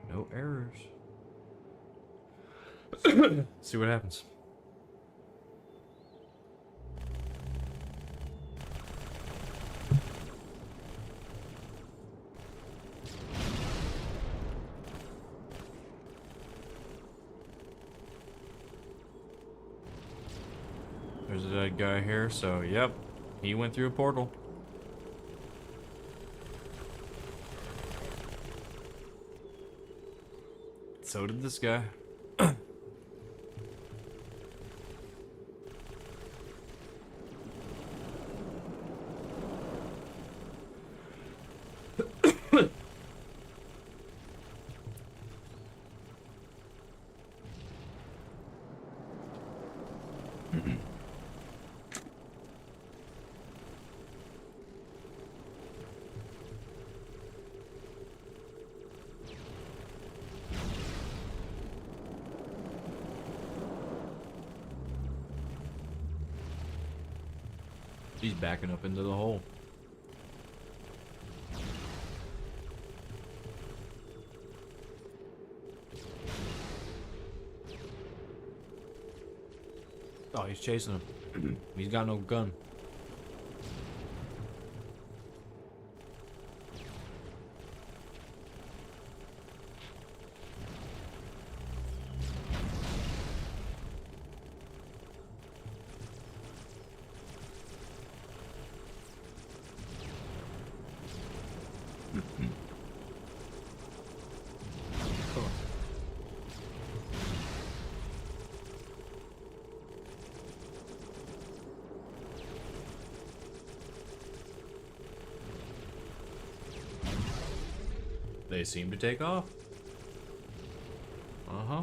No errors. See what happens. There's a dead guy here, so yep, he went through a portal. So did this guy. He's backing up into the hole. Oh, he's chasing him. He's got no gun. They seem to take off. Uh-huh.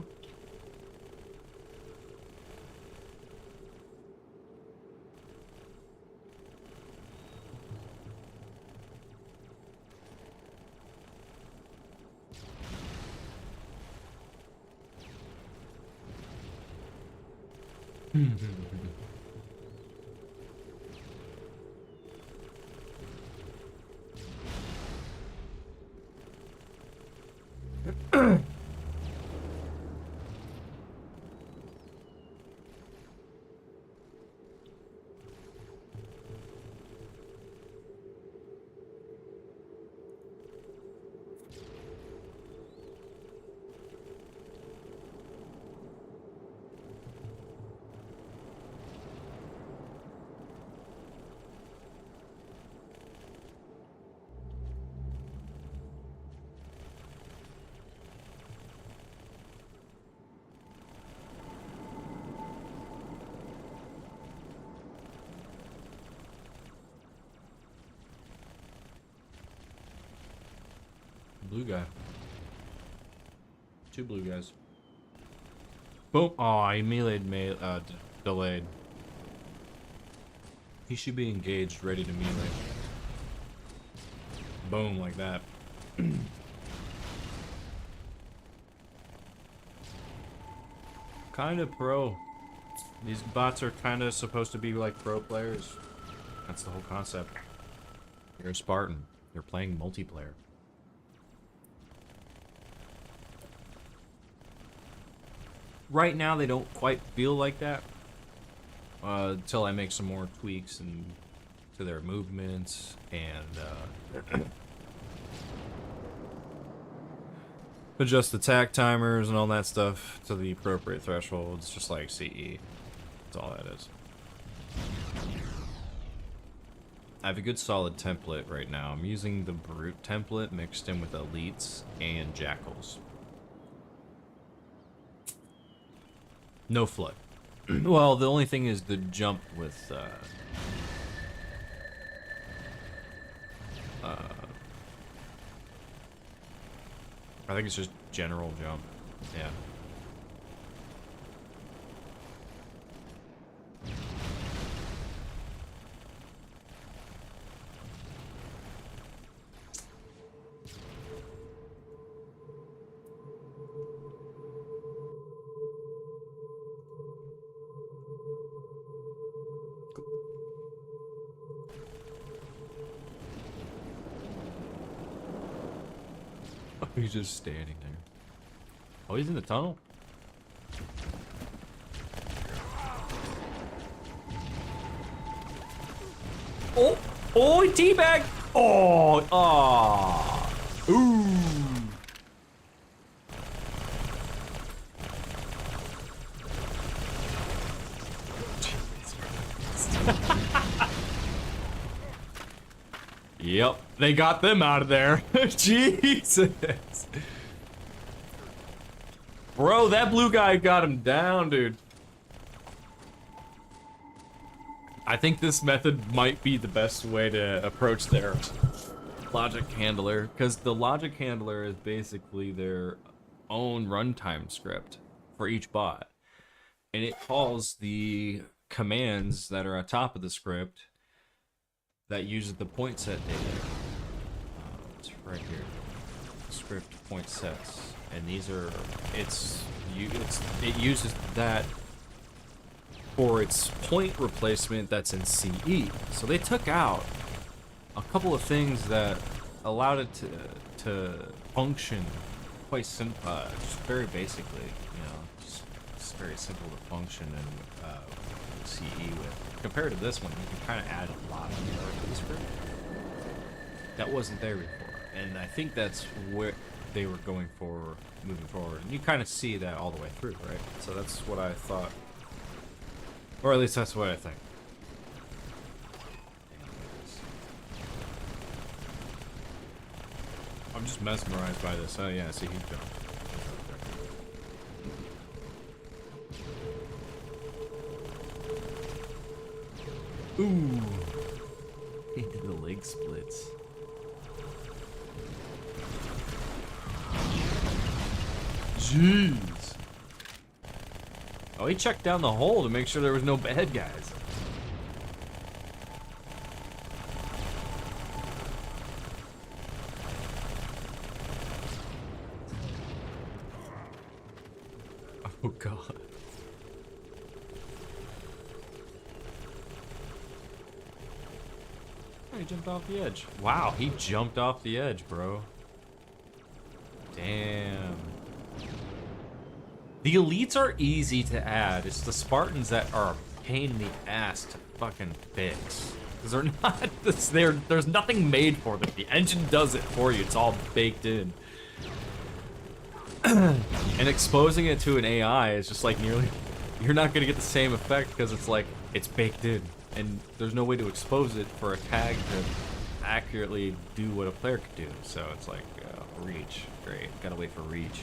Blue guy. Two blue guys. Boom. Oh, he delayed. He should be engaged, ready to melee. Boom, like that. Kind of pro. These bots are kind of supposed to be like pro players. That's the whole concept. You're a Spartan. You're playing multiplayer. Right now, they don't quite feel like that. Until I make some more tweaks and to their movements and adjust attack timers and all that stuff to the appropriate thresholds, just like CE. That's all that is. I have a good solid template right now. I'm using the Brute template mixed in with Elites and Jackals. No Flood. Well, the only thing is the jump with I think it's just general jump. Yeah. He's just standing there. Oh, he's in the tunnel? Oh! Oh, he teabagged! Oh! Ah! Ooh! Yep, they got them out of there. Jesus. Bro, that blue guy got him down, dude. I think this method might be the best way to approach their logic handler, because the logic handler is basically their own runtime script for each bot. And it calls the commands that are on top of the script that uses the point set data. It's right here. Script point sets, and these are it uses that for its point replacement that's in CE. So they took out a couple of things that allowed it to function quite simple, just very basically, you know, just very simple to function in CE with. Compared to this one, you can kind of add a lot more to the script that wasn't there before, and I think that's what they were going for moving forward. And you kind of see that all the way through, right? So that's what I thought, or at least that's what I think. I'm just mesmerized by this. Oh yeah, see, he jumped. Ooh, he did the leg splits. Jeez. Oh, he checked down the hole to make sure there was no bad guys. Oh God. He jumped off the edge. Wow, he jumped off the edge, bro. Damn. The elites are easy to add. It's the Spartans that are a pain in the ass to fucking fix. Because they're not, there's nothing made for them. The engine does it for you. It's all baked in. And exposing it to an AI is just like nearly, you're not gonna get the same effect because it's like, it's baked in. And there's no way to expose it for a tag to accurately do what a player could do. So it's like, reach. Great. Gotta wait for reach.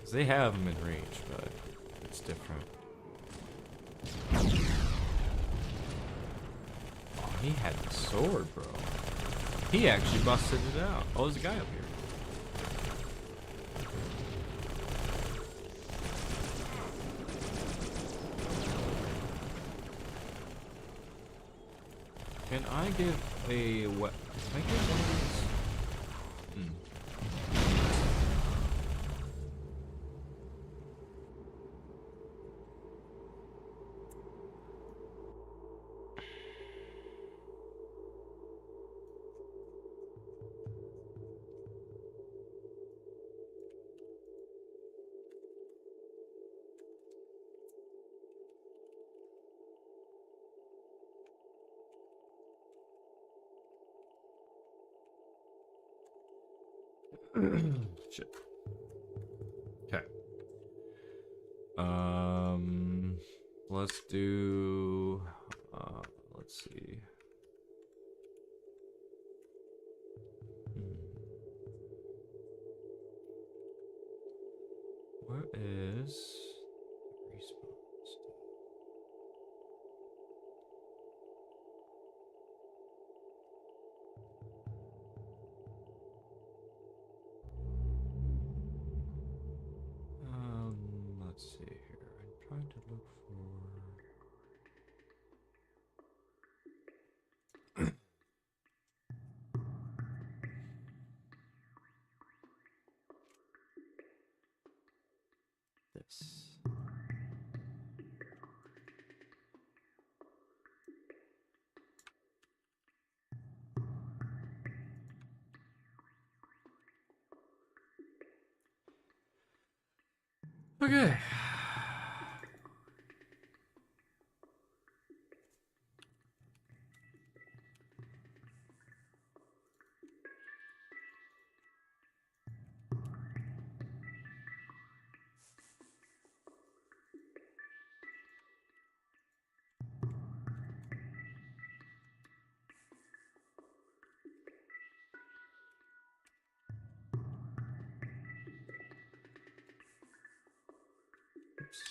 So they have them in reach, but it's different. he had the sword, bro. He actually busted it out. Oh, there's a guy up here. Can I give a what? Can I give one of these? Shit. Okay. Let's do. Let's see. Where is response? Let's see here. I'm trying to look for this. Okay. Oops.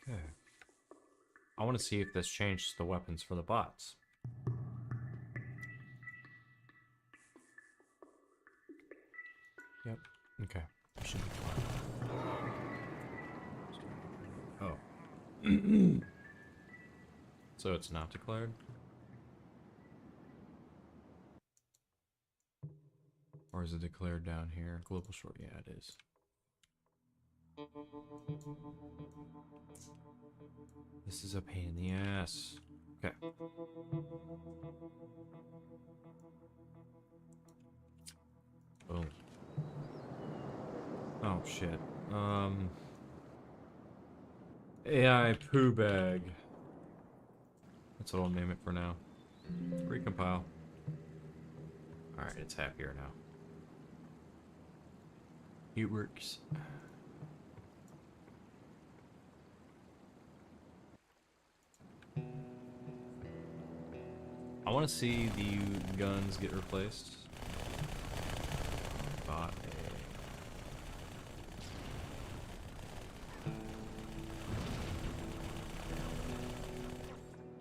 Okay. I want to see if this changed the weapons for the bots. Yep. Okay. Should be fine. Oh. So it's not declared? Or is it declared down here? Global short, yeah, it is. This is a pain in the ass. Okay. Boom. Oh shit. AI poo bag. That's what I'll name it for now. Recompile. Alright, it's happier now. It works. I want to see the guns get replaced. Bought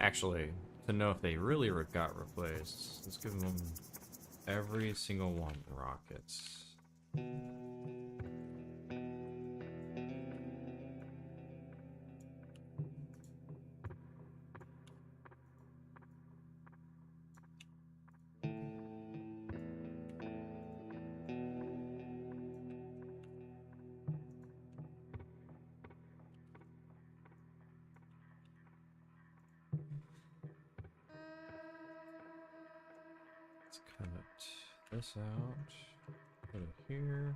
Actually, to know if they really got replaced, let's give them every single one rockets. Let's cut this out. Put it here.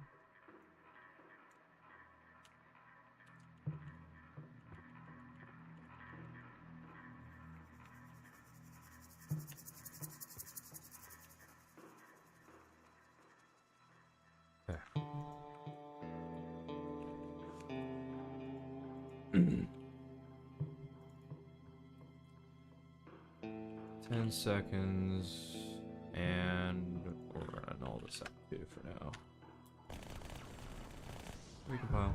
Okay. 10 seconds, and we'll run all this out too for now. Recompile.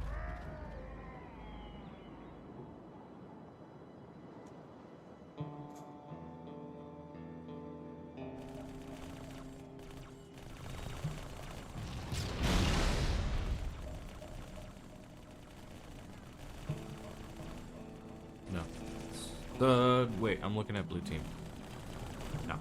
Wait, I'm looking at blue team. No.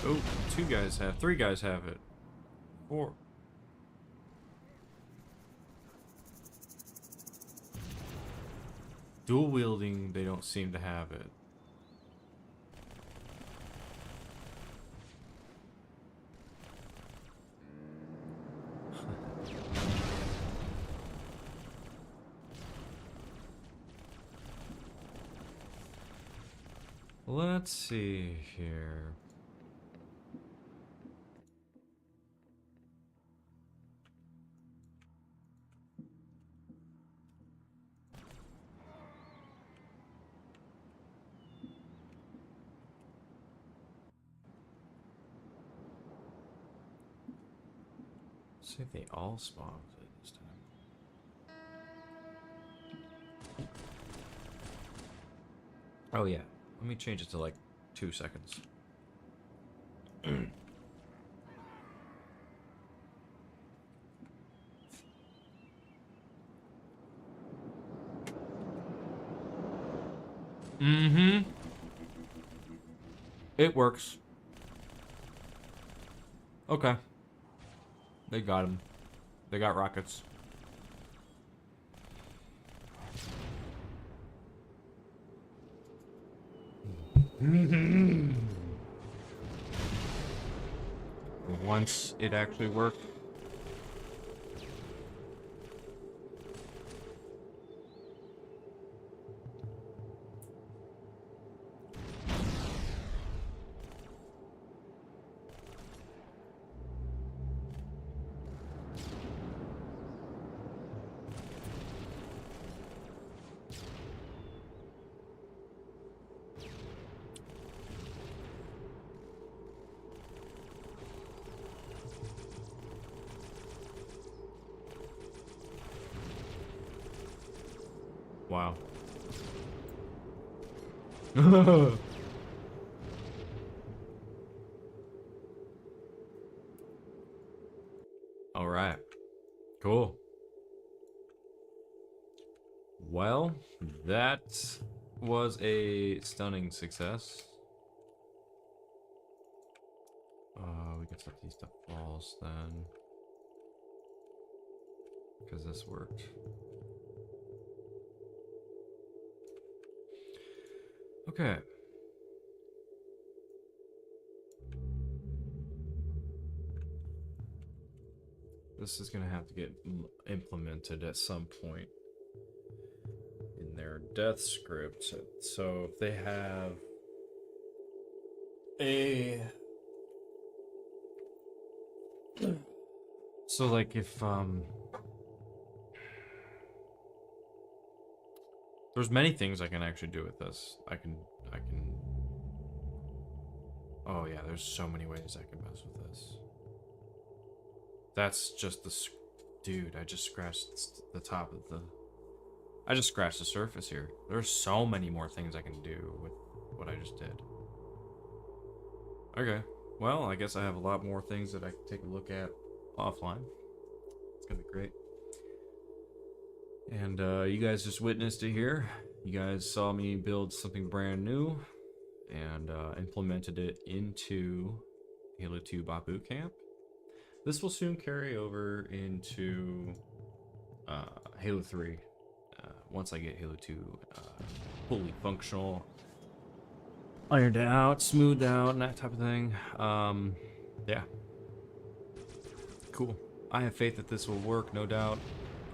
Oh, three guys have it. Four. Dual wielding, they don't seem to have it. Let's see here. See if they all spawn with it this time. Oh yeah, let me change it to like 2 seconds. Mm-hmm. It works. Okay. They got him. They got rockets. Once it actually worked. Wow. All right. Cool. Well, that was a stunning success. We can set these to false then. Because this worked. Okay. This is going to have to get implemented at some point in their death script. So if they have a... So like if there's many things I can actually do with this. I can Oh yeah, there's so many ways I can mess with this. That's just the dude, I just scratched the top of the I just scratched the surface here. There's so many more things I can do with what I just did. Okay. Well, I guess I have a lot more things that I can take a look at offline. It's gonna be great. And you guys just witnessed it here. You guys saw me build something brand new and implemented it into Halo 2 Bot Boot Camp. This will soon carry over into Halo 3 once I get Halo 2 fully functional, ironed out, smoothed out, and that type of thing. Yeah. Cool. I have faith that this will work, no doubt,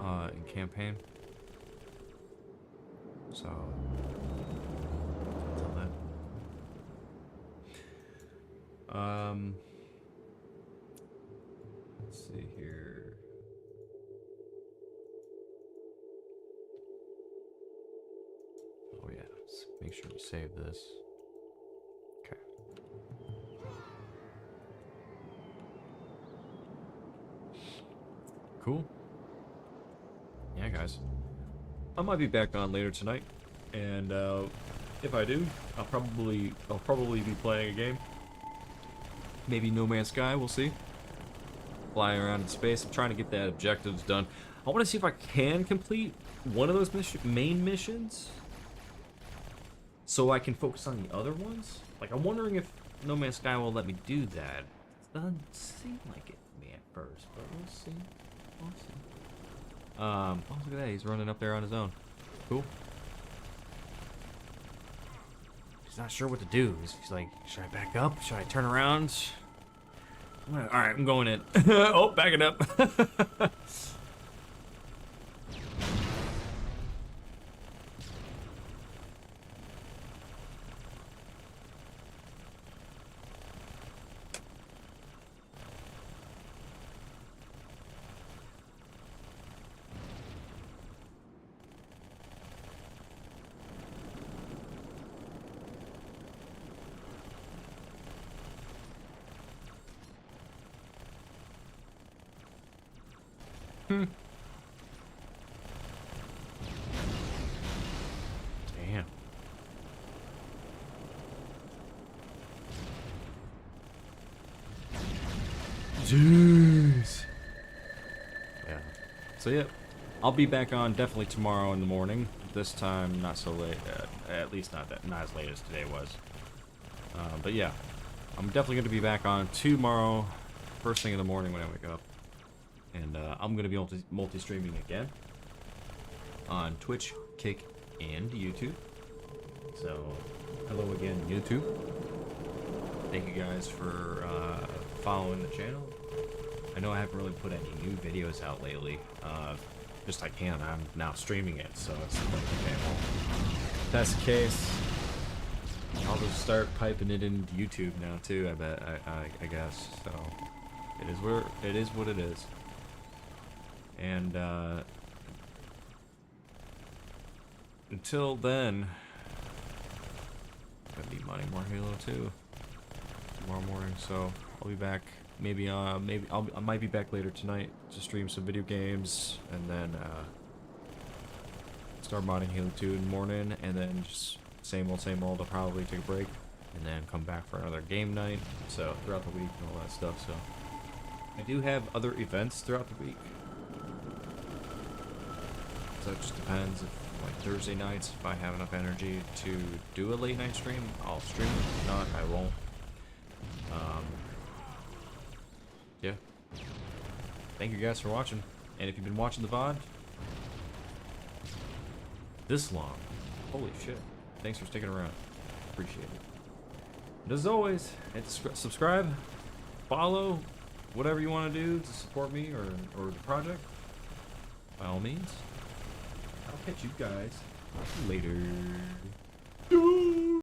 in campaign. So, until then. Let's see here. Oh yeah, let's make sure we save this. Okay. Cool. Yeah, guys. guys, I might be back on later tonight, and if I do, I'll probably be playing a game. Maybe No Man's Sky. We'll see. Flying around in space. I'm trying to get that objectives done. I want to see if I can complete one of those main missions, so I can focus on the other ones. Like, I'm wondering if No Man's Sky will let me do that. It doesn't seem like it to me at first, but we'll see. We'll see. Oh, look at that. He's running up there on his own. Cool. He's not sure what to do. He's like, should I back up? Should I turn around? Alright, I'm going in. Oh, backing up. Damn. Jeez. Yeah. So yeah, I'll be back on definitely tomorrow in the morning. This time not so late. At least not as late as today was. But yeah, I'm definitely going to be back on tomorrow, first thing in the morning when I wake up. And I'm going to be multi-streaming again on Twitch, Kick, and YouTube. So, hello again, YouTube. Thank you guys for following the channel. I know I haven't really put any new videos out lately. Just I can. I'm now streaming it, so it's like, okay, well, if that's the case, I'll just start piping it into YouTube now too. I bet. I guess so. It is what it is. And until then, gonna be mining more Halo 2 tomorrow morning. So I'll be back. Maybe I might be back later tonight to stream some video games, and then start modding Halo 2 in the morning, and then just same old. I'll probably take a break, and then come back for another game night. So throughout the week and all that stuff. So I do have other events throughout the week. So it just depends if, like, Thursday nights, if I have enough energy to do a late night stream, I'll stream it. If not, I won't. Yeah. Thank you guys for watching. And if you've been watching the VOD this long, holy shit. Thanks for sticking around. Appreciate it. And as always, hit subscribe, follow, whatever you want to do to support me or the project. By all means. I'll catch you guys later.